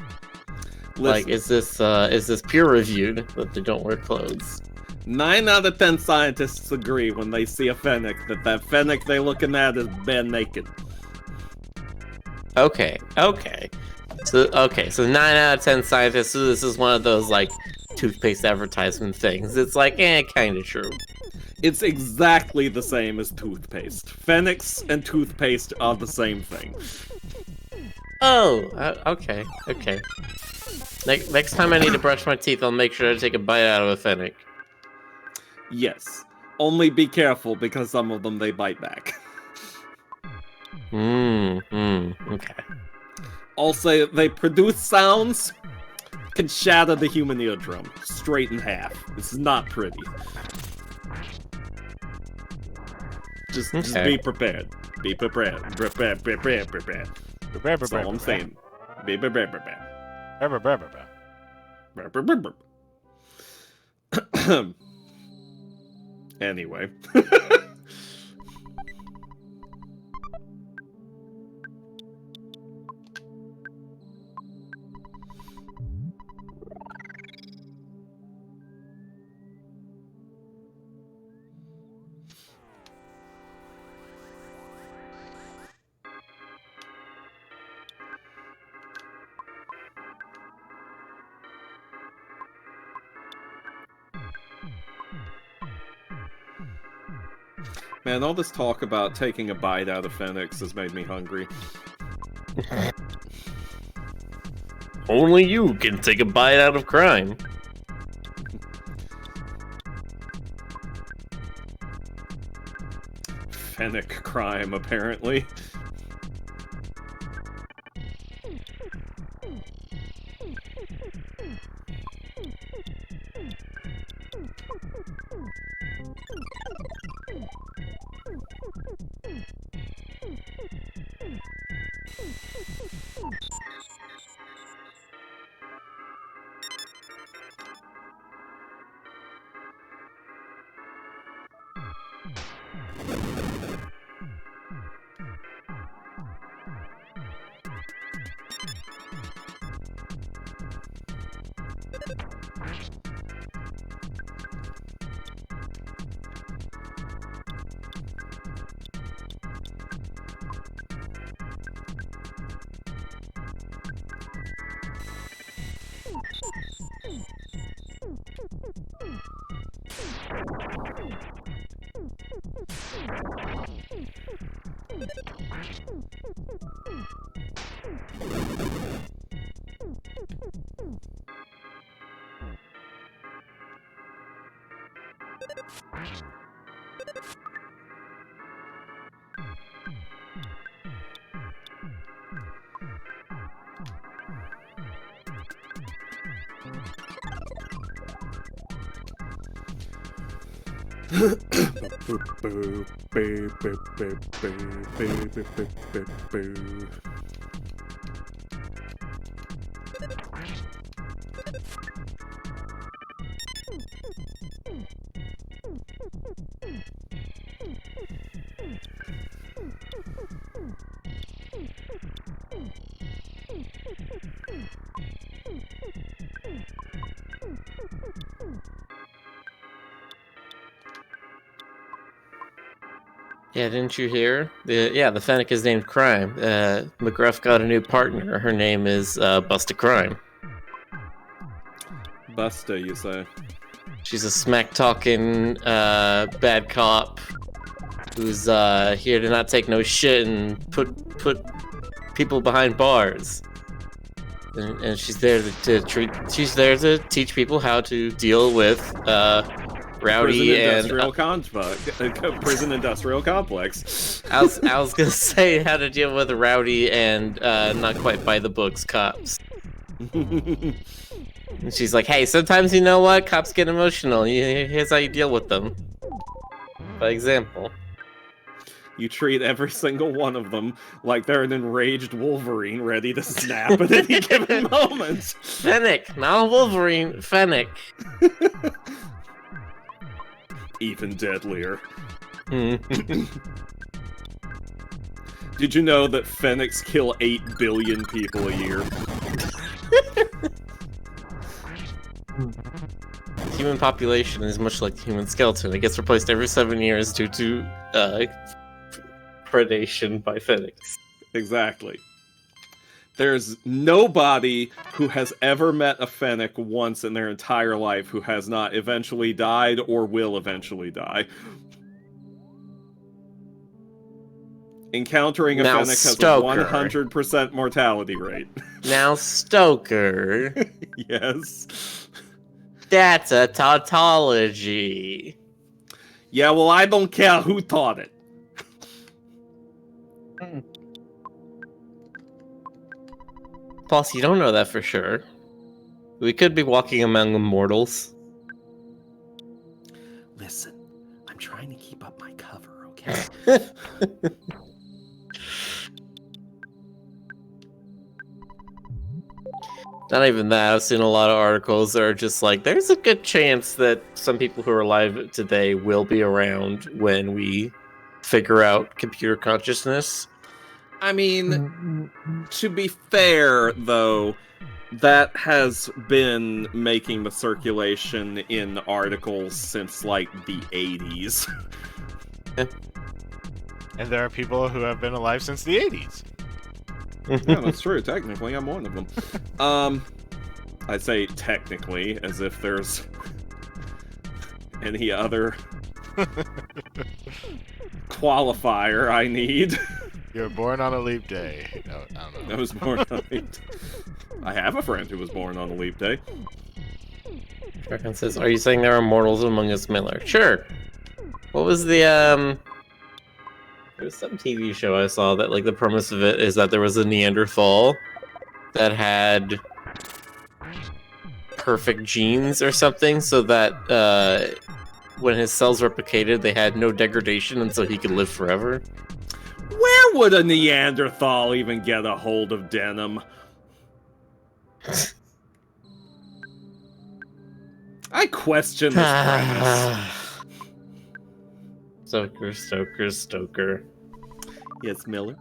Listen, Like, is this peer reviewed that they don't wear clothes? 9 out of 10 scientists agree when they see a Fennec that Fennec they looking at is bare naked. Okay. So 9 out of 10 scientists. So this is one of those like toothpaste advertisement things. It's like, kind of true. It's exactly the same as toothpaste. Phoenix and toothpaste are the same thing. Oh, okay. Next time I need to brush my teeth, I'll make sure to take a bite out of a Fennec. Yes. Only be careful because some of them they bite back. Okay. Also, they produce sounds can shatter the human eardrum straight in half. It's not pretty. Just be prepared. Be prepared. Prepare. That's all I'm saying. Be prepared. Anyway. Man, all this talk about taking a bite out of Phoenix has made me hungry. Only you can take a bite out of crime. Fennec crime, apparently. Yeah, didn't you hear? The Fennec is named Crime. McGruff got a new partner. Her name is Busta Crime. Busta, you say? She's a smack-talking bad cop who's here to not take no shit and put people behind bars. And she's there she's there to teach people how to deal with rowdy prison industrial complex. I was gonna say how to deal with rowdy and not quite by the books cops. And she's like, hey, sometimes you know what? Cops get emotional. Here's how you deal with them. By example. You treat every single one of them like they're an enraged Wolverine ready to snap at any given moment. Fennec, not a Wolverine. Fennec. Even deadlier. Did you know that Fennecs kill 8 billion people a year? Human population is much like the human skeleton. It gets replaced every 7 years due to predation by Fennecs. Exactly. There's nobody who has ever met a Fennec once in their entire life who has not eventually died or will eventually die. Encountering a Fennec has a 100% mortality rate. Now, Stoker. Yes. That's a tautology. Yeah, well, I don't care who taught it. Plus, you don't know that for sure. We could be walking among immortals. Listen, I'm trying to keep up my cover, okay? Not even that. I've seen a lot of articles that are just like, there's a good chance that some people who are alive today will be around when we figure out computer consciousness. I mean, to be fair, though, that has been making the circulation in articles since, like, the 80s. And there are people who have been alive since the 80s. Yeah, that's true. Technically, I'm one of them. I say technically, as if there's any other qualifier I need. You were born on a leap day. No, I don't know. I was born on a leap day. I have a friend who was born on a leap day. Griffin says, are you saying there are mortals among us, Miller? Sure. What was the, there was some TV show I saw that, like, the premise of it is that there was a Neanderthal that had perfect genes or something, so that, when his cells replicated, they had no degradation, and so he could live forever. Where would a Neanderthal even get a hold of denim? I question this premise. Stoker. Yes, Miller?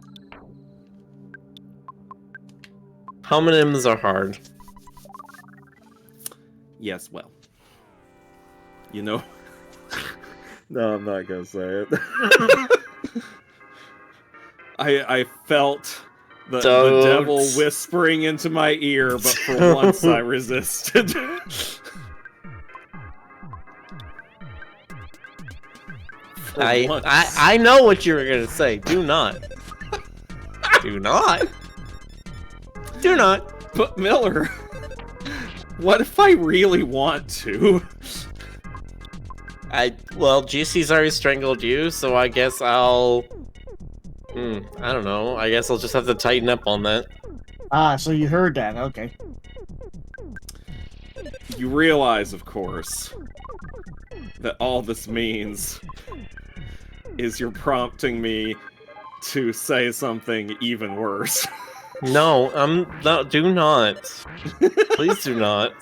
Homonyms are hard. Yes, well. You know... No, I'm not gonna say it. I felt the devil whispering into my ear, but for once I resisted. I know what you were gonna say. Do not. Do not. Do not. But Miller, what if I really want to? Well, GC's already strangled you, so I guess I'll... I don't know. I guess I'll just have to tighten up on that. Ah, so you heard that, okay. You realize, of course, that all this means is you're prompting me to say something even worse. No, do not. Please do not.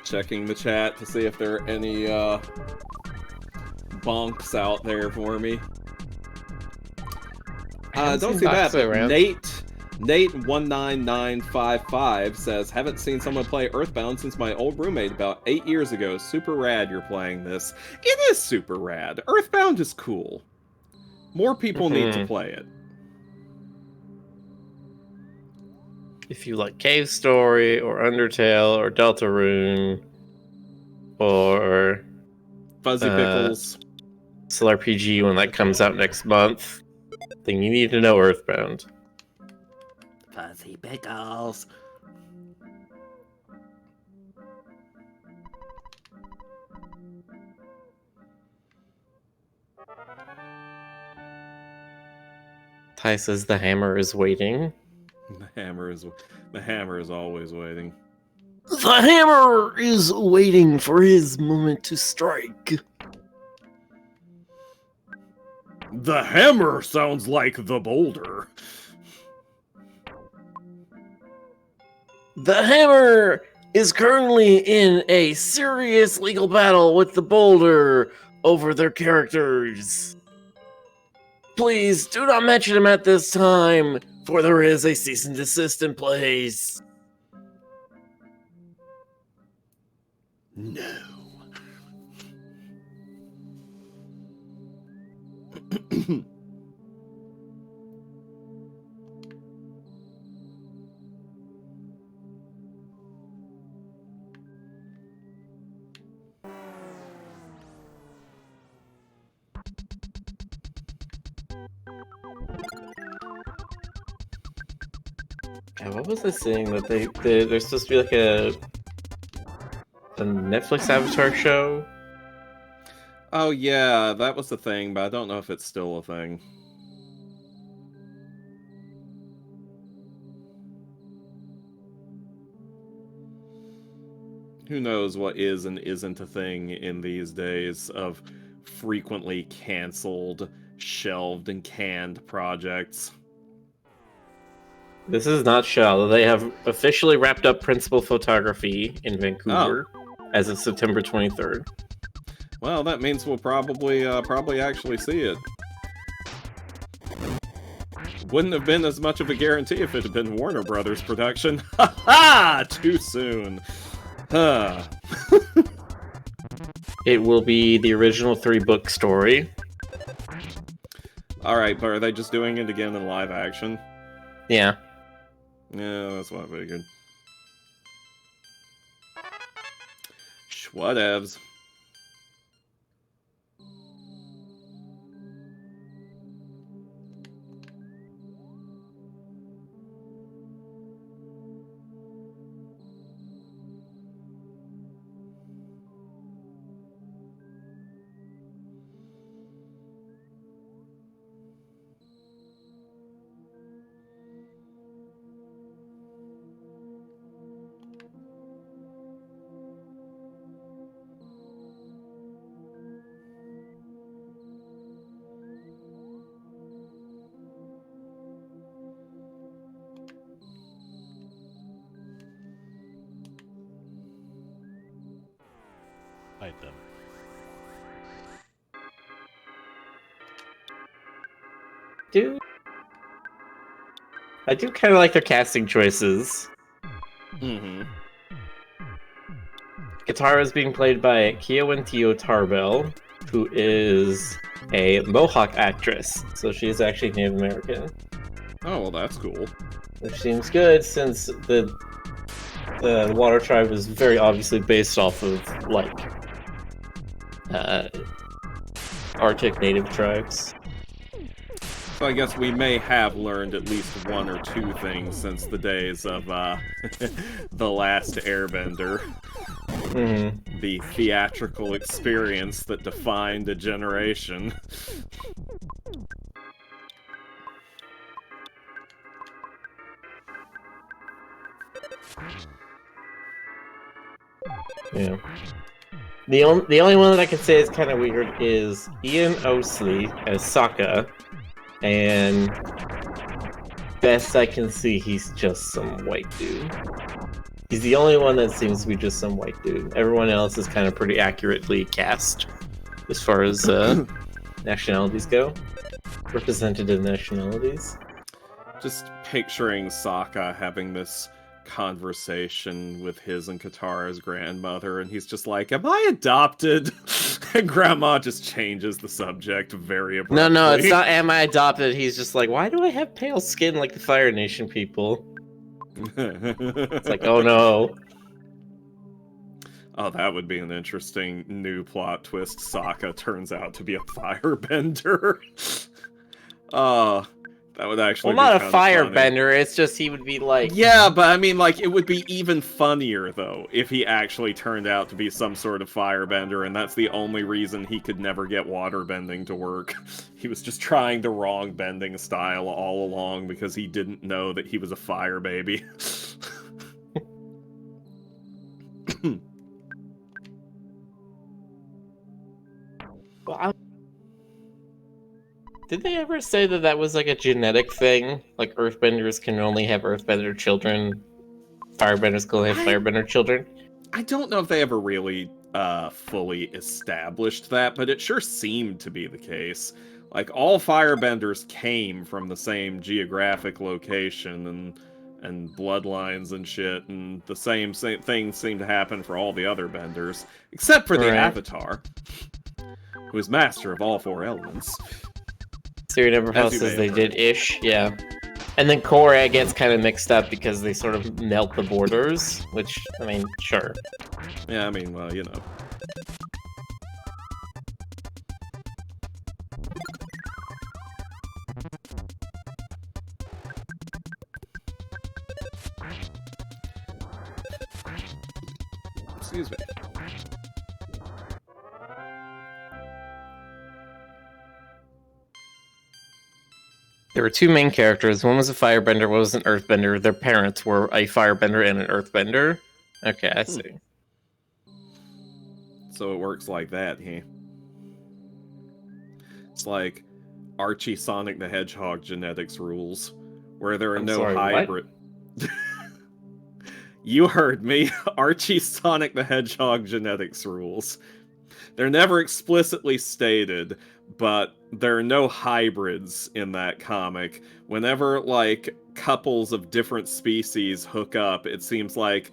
Checking the chat to see if there are any bonks out there for me. Don't see that, but Nate19955 says, haven't seen someone play EarthBound since my old roommate about 8 years ago. Super rad you're playing this. It is super rad. EarthBound is cool. More people need to play it. If you like Cave Story, or Undertale, or Deltarune, or... Fuzzy Pickles. Solar RPG when that comes out next month, then you need to know EarthBound. Fuzzy Pickles. Ty says the hammer is waiting. The hammer is always waiting. The hammer is waiting for his moment to strike. The hammer sounds like the boulder. The hammer is currently in a serious legal battle with the boulder over their characters. Please do not mention him at this time, for there is a cease and desist in place. No. God, what was I saying that there's supposed to be like a Netflix Avatar show? Oh yeah, that was the thing, but I don't know if it's still a thing. Who knows what is and isn't a thing in these days of frequently canceled, shelved, and canned projects. This is not Shell. They have officially wrapped up principal photography in Vancouver as of September 23rd. Well, that means we'll probably actually see it. Wouldn't have been as much of a guarantee if it had been Warner Brothers production. Ha ha! Too soon. Huh. It will be the original 3-book story. Alright, but are they just doing it again in live action? Yeah. Yeah, that's what I figured. Whatevs. Fight them. I do kind of like their casting choices. Mm-hmm. Katara is being played by Keowantio Tarbell, who is a Mohawk actress, so she is actually Native American. Oh, well, that's cool. Which seems good, since the Water Tribe is very obviously based off of, like, Arctic native tribes. So I guess we may have learned at least one or two things since the days of The Last Airbender. Mm-hmm. The theatrical experience that defined a generation. Yeah. The only one that I can say is kind of weird is Ian Osley as Sokka, and best I can see, he's just some white dude. He's the only one that seems to be just some white dude. Everyone else is kind of pretty accurately cast as far as nationalities go. Representative nationalities. Just picturing Sokka having this conversation with his and Katara's grandmother, and he's just like, "Am I adopted?" And Grandma just changes the subject very abruptly. No, it's not am I adopted. He's just like, why do I have pale skin like the Fire Nation people? It's like, oh no. Oh, that would be an interesting new plot twist. Sokka turns out to be a firebender. That would actually Well, be not a funny. firebender, it's just he would be like... Yeah, but I mean, like, it would be even funnier, though, if he actually turned out to be some sort of firebender, and that's the only reason he could never get waterbending to work. He was just trying the wrong bending style all along because he didn't know that he was a fire baby. Well, did they ever say that that was like a genetic thing? Like earthbenders can only have earthbender children, firebenders can only have firebender children? I don't know if they ever really fully established that, but it sure seemed to be the case. Like, all firebenders came from the same geographic location and bloodlines and shit, and the same things seem to happen for all the other benders, except for the Avatar, who is master of all four elements. Siri never says they did ish, yeah. And then Korra gets kind of mixed up because they sort of melt the borders, which, I mean, sure. Yeah, I mean, well, you know. Excuse me. There were two main characters. One was a firebender, one was an earthbender. Their parents were a firebender and an earthbender. Okay, I see. So it works like that, huh? It's like Archie Sonic the Hedgehog genetics rules, where there are hybrid. You heard me. Archie Sonic the Hedgehog genetics rules. They're never explicitly stated, but there are no hybrids in that comic. Whenever, like, couples of different species hook up, it seems like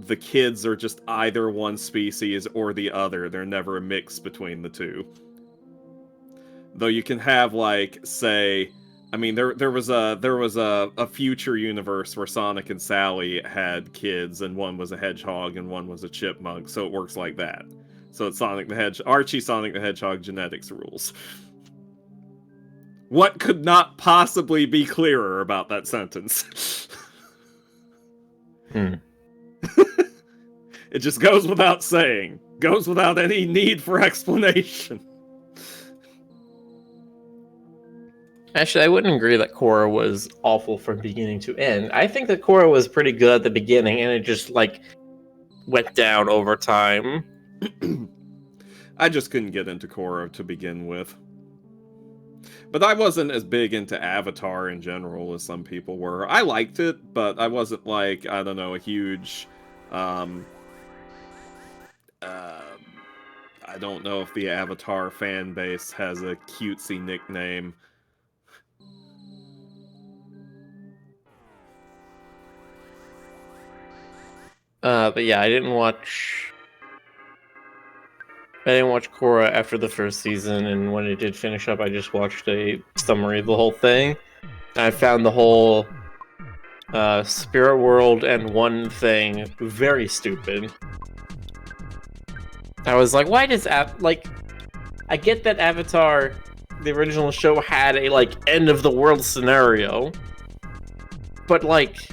the kids are just either one species or the other. They're never a mix between the two. Though you can have, like, say, I mean, there was a future universe where Sonic and Sally had kids, and one was a hedgehog and one was a chipmunk, so it works like that. So it's Archie Sonic the Hedgehog genetics rules. What could not possibly be clearer about that sentence? It just goes without saying. Goes without any need for explanation. Actually, I wouldn't agree that Korra was awful from beginning to end. I think that Korra was pretty good at the beginning, and it just, like, went down over time. I just couldn't get into Korra to begin with. But I wasn't as big into Avatar in general as some people were. I liked it, but I wasn't, like, I don't know, a huge... I don't know if the Avatar fan base has a cutesy nickname. But yeah, I didn't watch Korra after the first season, and when it did finish up, I just watched a summary of the whole thing. I found the whole Spirit World and One thing very stupid. I was like, why does I get that Avatar the original show had a like end of the world scenario, but like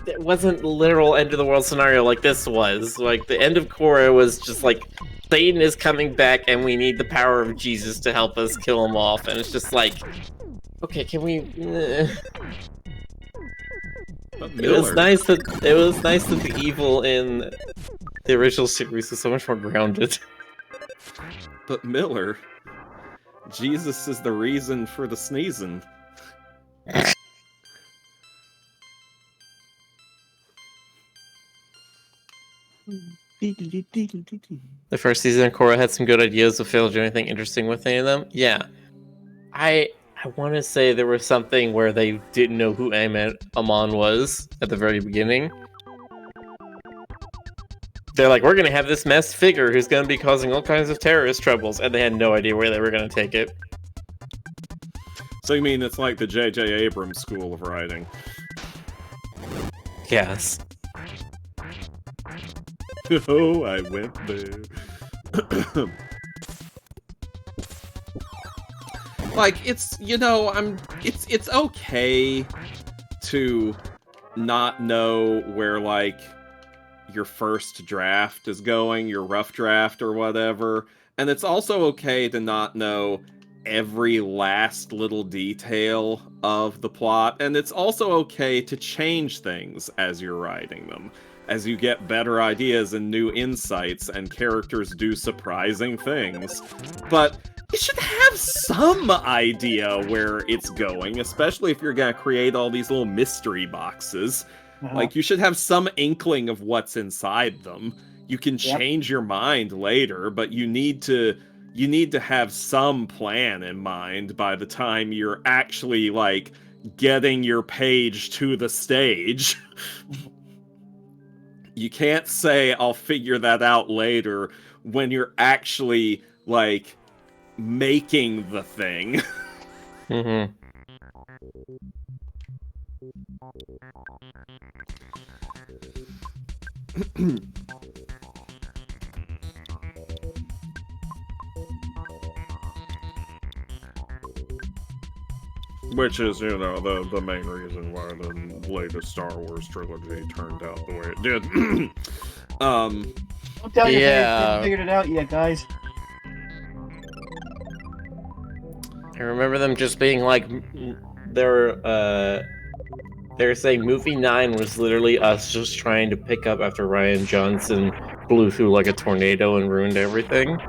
it wasn't literal end of the world scenario like this was. Like the end of Korra was just like Satan is coming back and we need the power of Jesus to help us kill him off, and it's just like, okay, can we? It was nice that the evil in the original series was so much more grounded. But Miller, Jesus is the reason for the sneezing. The first season of Korra had some good ideas, but failed to do anything interesting with any of them. Yeah, I want to say there was something where they didn't know who Amon was at the very beginning. They're like, we're going to have this masked figure who's going to be causing all kinds of terrorist troubles, and they had no idea where they were going to take it. So you mean it's like the J.J. Abrams school of writing? Yes. Oh, I went there. Like, it's, you know, it's okay to not know where, like, your first draft is going, your rough draft or whatever. And it's also okay to not know every last little detail of the plot. And it's also okay to change things as you're writing them, as you get better ideas and new insights and characters do surprising things. But you should have some idea where it's going, especially if you're gonna create all these little mystery boxes. Like, you should have some inkling of what's inside them. You can change your mind later, but you need to have some plan in mind by the time you're actually, like, getting your page to the stage. You can't say, I'll figure that out later, when you're actually, like, making the thing. Mm-hmm. Which is, you know, the main reason why the latest Star Wars trilogy turned out the way it did. Don't tell you if you haven't figured it out yet, guys. I remember them just being like, they were saying movie 9 was literally us just trying to pick up after Rian Johnson blew through like a tornado and ruined everything.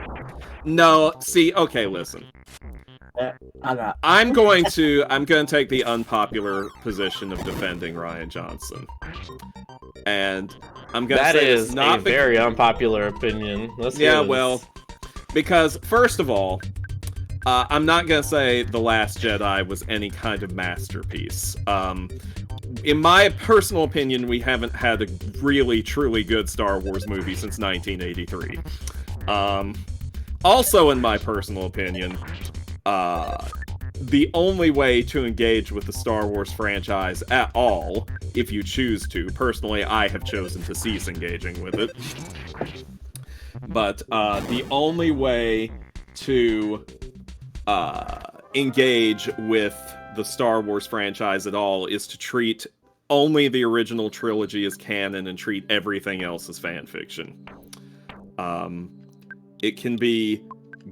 No, see, okay, listen. I'm going to take the unpopular position of defending Rian Johnson. And I'm going to say that is it's not a very unpopular opinion. Yeah, well, because first of all, I'm not going to say The Last Jedi was any kind of masterpiece. In my personal opinion, we haven't had a really, truly good Star Wars movie since 1983. Also, in my personal opinion, the only way to engage with the Star Wars franchise at all, if you choose to, personally, I have chosen to cease engaging with it. But the only way to engage with the Star Wars franchise at all is to treat only the original trilogy as canon and treat everything else as fanfiction. It can be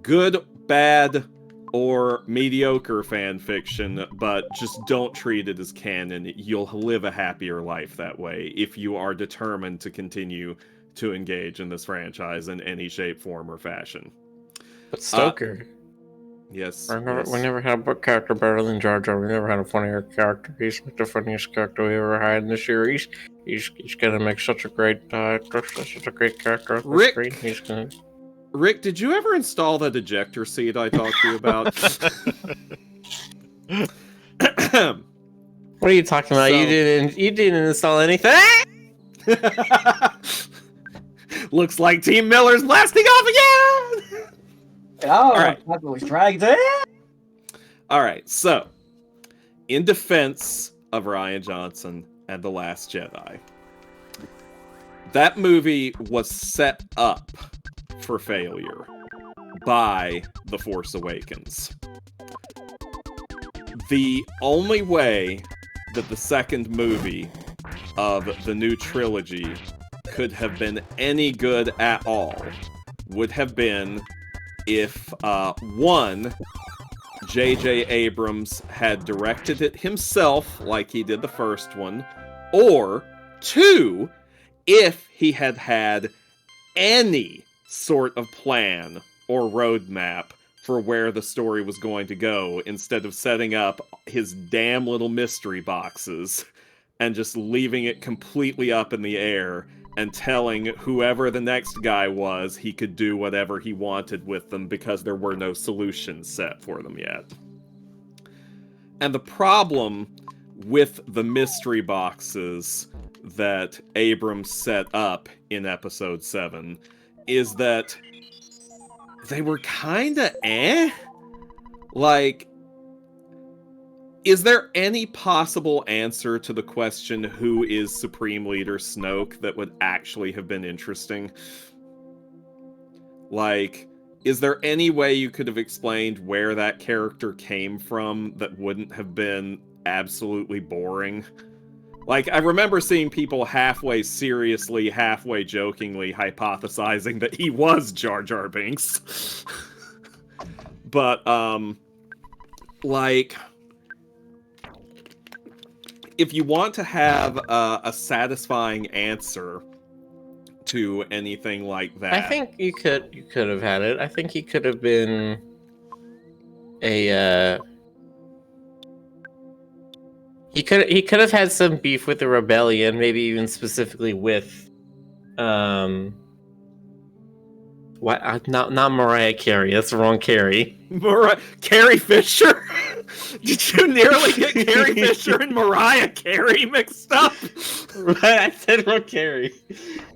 good, bad, or mediocre fanfiction, but just don't treat it as canon. You'll live a happier life that way if you are determined to continue to engage in this franchise in any shape, form, or fashion. But Stoker... Yes. We never had a book character better than Jar Jar. We never had a funnier character. He's like the funniest character we ever had in the series. He's gonna make such a great such a great character. Rick, he's gonna... Rick, did you ever install that ejector seat I talked to you about? What are you talking about? You didn't install anything. Looks like Team Miller's blasting off again. Oh, right. Was dragged in. All right, so in defense of Rian Johnson and The Last Jedi, that movie was set up for failure. by The Force Awakens. The only way that the second movie of the new trilogy could have been any good at all would have been if, one, J.J. Abrams had directed it himself like he did the first one, or two, if he had had any sort of plan or roadmap for where the story was going to go, instead of setting up his damn little mystery boxes and just leaving it completely up in the air and telling whoever the next guy was he could do whatever he wanted with them because there were no solutions set for them yet. And the problem with the mystery boxes that Abrams set up in Episode 7 is that they were kinda Like, is there any possible answer to the question who is Supreme Leader Snoke that would actually have been interesting? Like, is there any way you could have explained where that character came from that wouldn't have been absolutely boring? Like, I remember seeing people halfway seriously, halfway jokingly hypothesizing that he was Jar Jar Binks. But, like, if you want to have a satisfying answer to anything like that, I think you could have had it. I think he could have been a he could have had some beef with the rebellion, maybe even specifically with what not Mariah Carey, that's the wrong Carey. Carrie Fisher? Did you nearly get Carrie Fisher and Mariah Carey mixed up? Right, I said wrong Carey.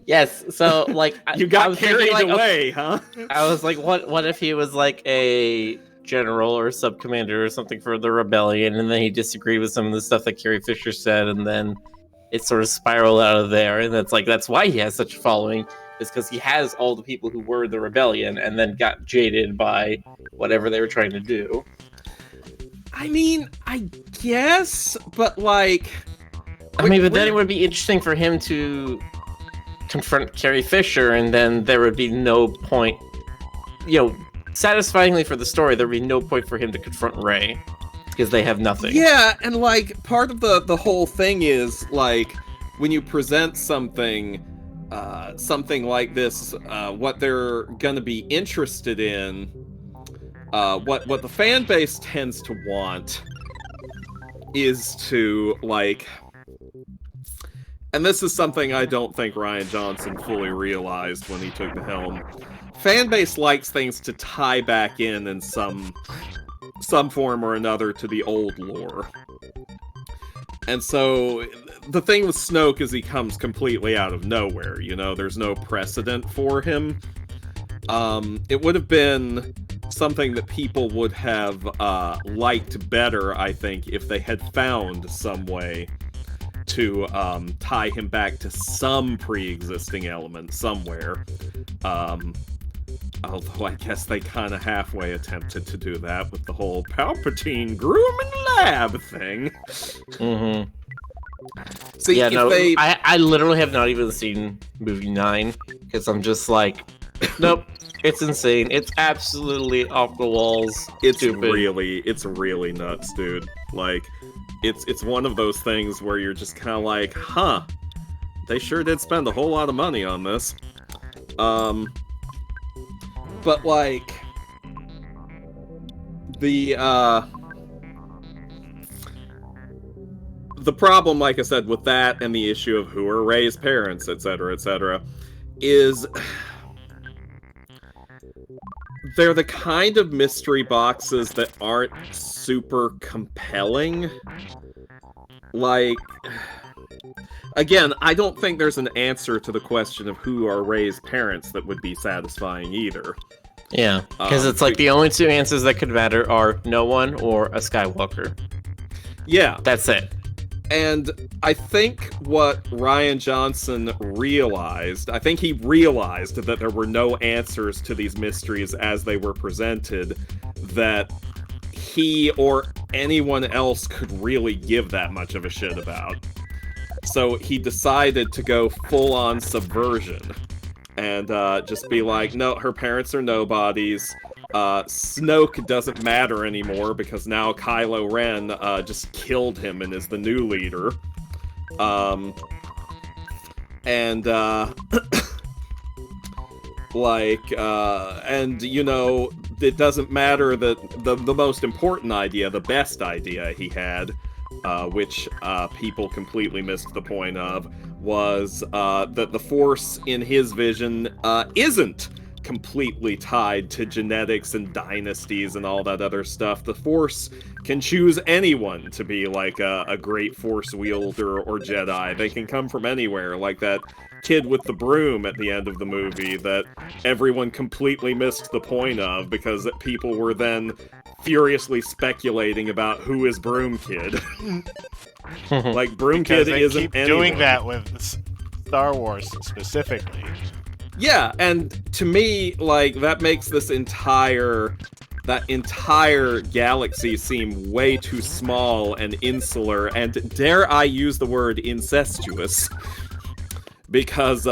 Yes, so like you got carried away, huh? I was like, what if he was like a general or sub-commander or something for the rebellion, and then he disagreed with some of the stuff that Carrie Fisher said, and then it sort of spiraled out of there, and that's why he has such a following, is because he has all the people who were the rebellion and then got jaded by whatever they were trying to do. I mean, I guess, but like... but then it would be interesting for him to confront Carrie Fisher, and then there would be no point, satisfyingly for the story, there would be no point for him to confront Rey, because they have nothing. Yeah, and like, part of the whole thing is, like, when you present something like this, what they're gonna be interested in, what the fan base tends to want is to, like, and this is something I don't think Rian Johnson fully realized when he took the helm. Fan base likes things to tie back in some form or another to the old lore. And so, the thing with Snoke is he comes completely out of nowhere, there's no precedent for him. It would have been something that people would have liked better, I think, if they had found some way to tie him back to some pre-existing element somewhere. Although I guess they kind of halfway attempted to do that with the whole Palpatine grooming lab thing. Mm-hmm. See, yeah, no, I literally have not even seen movie 9, because I'm just like, nope, it's insane. It's absolutely off the walls. It's stupid. really nuts, dude. Like, it's one of those things where you're just kind of like, huh, they sure did spend a whole lot of money on this. But like, the problem, like I said, with that and the issue of who are Rey's parents, etc., is they're the kind of mystery boxes that aren't super compelling. Like, again, I don't think there's an answer to the question of who are Rey's parents that would be satisfying either. Yeah, because it's like the only two answers that could matter are no one or a Skywalker. Yeah. That's it. And I think what Rian Johnson realized, I think he realized that there were no answers to these mysteries as they were presented, that he or anyone else could really give that much of a shit about. So he decided to go full-on subversion and just be like, no, her parents are nobodies. Snoke doesn't matter anymore because now Kylo Ren just killed him and is the new leader. And you know, it doesn't matter that the most important idea, the best idea he had, which people completely missed the point of, was that the Force in his vision isn't completely tied to genetics and dynasties and all that other stuff. The Force can choose anyone to be like a great Force wielder or Jedi. They can come from anywhere, like that kid with the broom at the end of the movie that everyone completely missed the point of because people were then furiously speculating about who is Broom Kid. Like, Broom Because Kid they isn't keep anyone. doing that with Star Wars specifically. Yeah, and to me, like, that makes that entire galaxy seem way too small and insular, and dare I use the word incestuous, because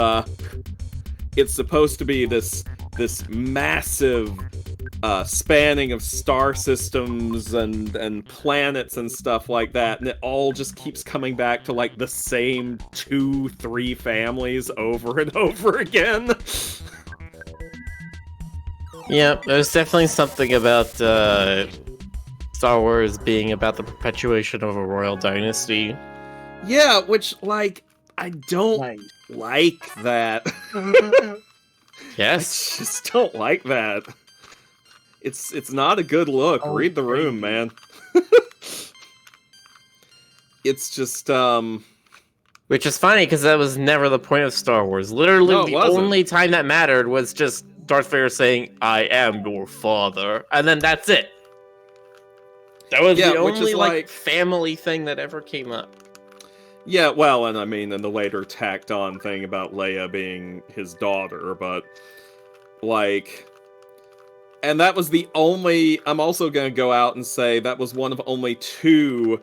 it's supposed to be this massive spanning of star systems and planets and stuff like that, and it all just keeps coming back to like the same 2-3 families over and over again. Yeah, there's definitely something about Star Wars being about the perpetuation of a royal dynasty. Yeah, which, like, I don't Nice. like that. Yes. I just don't like that. It's not a good look. Oh, Read the room, crazy. man. It's just, Which is funny, because that was never the point of Star Wars. Literally, No, it the wasn't. only time that mattered was just Darth Vader saying, "I am your father," and then that's it. That was Yeah, the which is only, like, like- family thing that ever came up. yeah, well, and I mean, and the later tacked on thing about Leia being his daughter, but, like, and that was the only, I'm also gonna go out and say that was one of only 2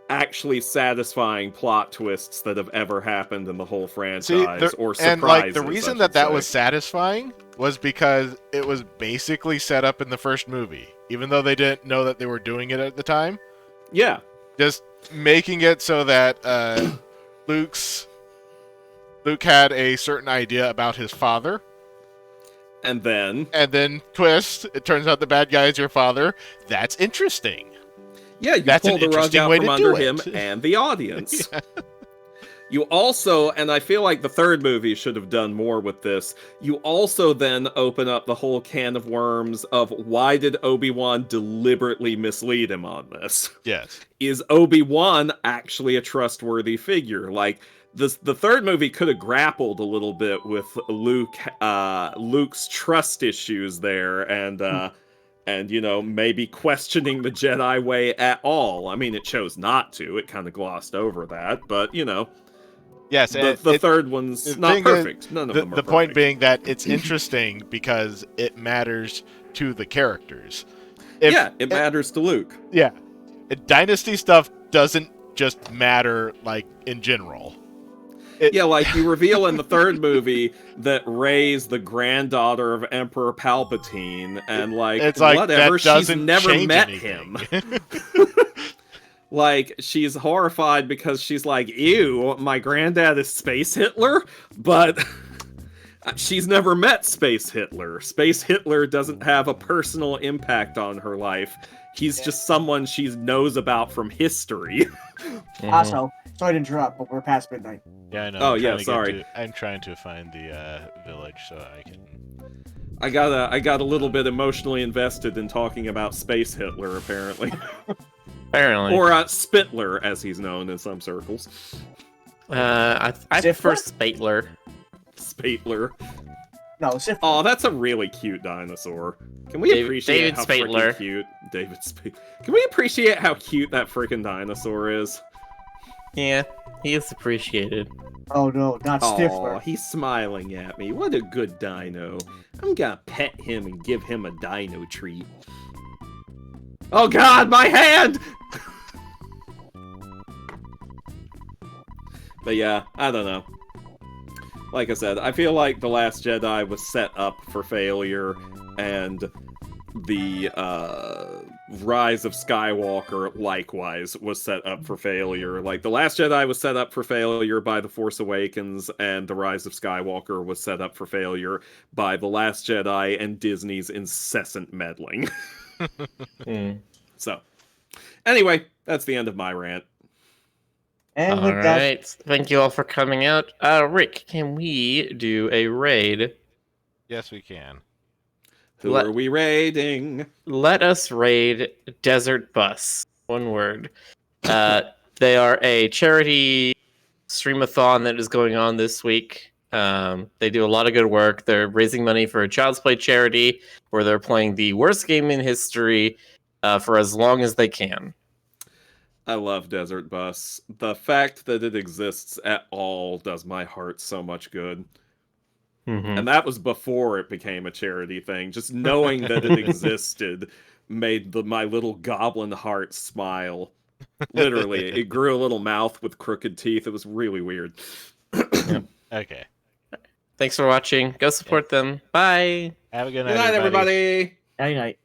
actually satisfying plot twists that have ever happened in the whole franchise, or surprises. and like the I reason should that say. was satisfying was because it was basically set up in the first movie, even though they didn't know that they were doing it at the time. Yeah. Just making it so that Luke had a certain idea about his father, And then, and then twist, it turns out the bad guy is your father. That's interesting. yeah, you That's pull an the rug interesting out way from to under do him it. and the audience. You also, and I feel like the third movie should have done more with this, you also then open up the whole can of worms of why did Obi-Wan deliberately mislead him on this? Yes. Is Obi-Wan actually a trustworthy figure? Like, the third movie could have grappled a little bit with Luke's trust issues there, and, you know, maybe questioning the Jedi way at all. I mean, it chose not to. It kind of glossed over that, but, you know. Yes, The third one's the not thing is, perfect. None of them are the point perfect. being that it's interesting because it matters to the characters. Yeah, it matters to Luke. Yeah. Dynasty stuff doesn't just matter, like, in general. Yeah, like you reveal in the third movie that Rey's the granddaughter of Emperor Palpatine, and like, It's like, whatever, that she's doesn't never change met anything. him. Like, she's horrified because she's like, ew, my granddad is Space Hitler? But she's never met Space Hitler. Space Hitler doesn't have a personal impact on her life. He's just someone she knows about from history. Also, sorry to interrupt, but we're past midnight. Yeah, I know. Oh, I'm yeah, trying to get sorry. I'm trying to find the village so I can... I got a little bit emotionally invested in talking about Space Hitler, apparently. Apparently. Or Spittler, as he's known in some circles. I prefer Spatler. Spatler. No, Sif. Oh, that's a really cute dinosaur. Can we appreciate David how Spatler. freaking cute David Spatler? Can we appreciate how cute that freaking dinosaur is? Yeah, he is appreciated. Oh no, not Oh, Stifler. he's smiling at me. What a good dino. I'm gonna pet him and give him a dino treat. Oh god, my hand! But yeah, I don't know. Like I said, I feel like The Last Jedi was set up for failure, and the Rise of Skywalker likewise was set up for failure. Like, The Last Jedi was set up for failure by The Force Awakens, and The Rise of Skywalker was set up for failure by The Last Jedi and Disney's incessant meddling. So, anyway, that's the end of my rant. And All with that, right. Thank you all for coming out. Rick, can we do a raid? Yes, we can. Who are we raiding? Let us raid Desert Bus. One word. They are a charity streamathon that is going on this week. They do a lot of good work. They're raising money for a Child's Play charity where they're playing the worst game in history for as long as they can. I love Desert Bus. The fact that it exists at all does my heart so much good. Mm-hmm. And that was before it became a charity thing. Just knowing that it existed made my little goblin heart smile. Literally, it grew a little mouth with crooked teeth. It was really weird. Yep. Okay. Thanks for watching. Go support them. Bye. Have a good Good night, night, everybody. night night.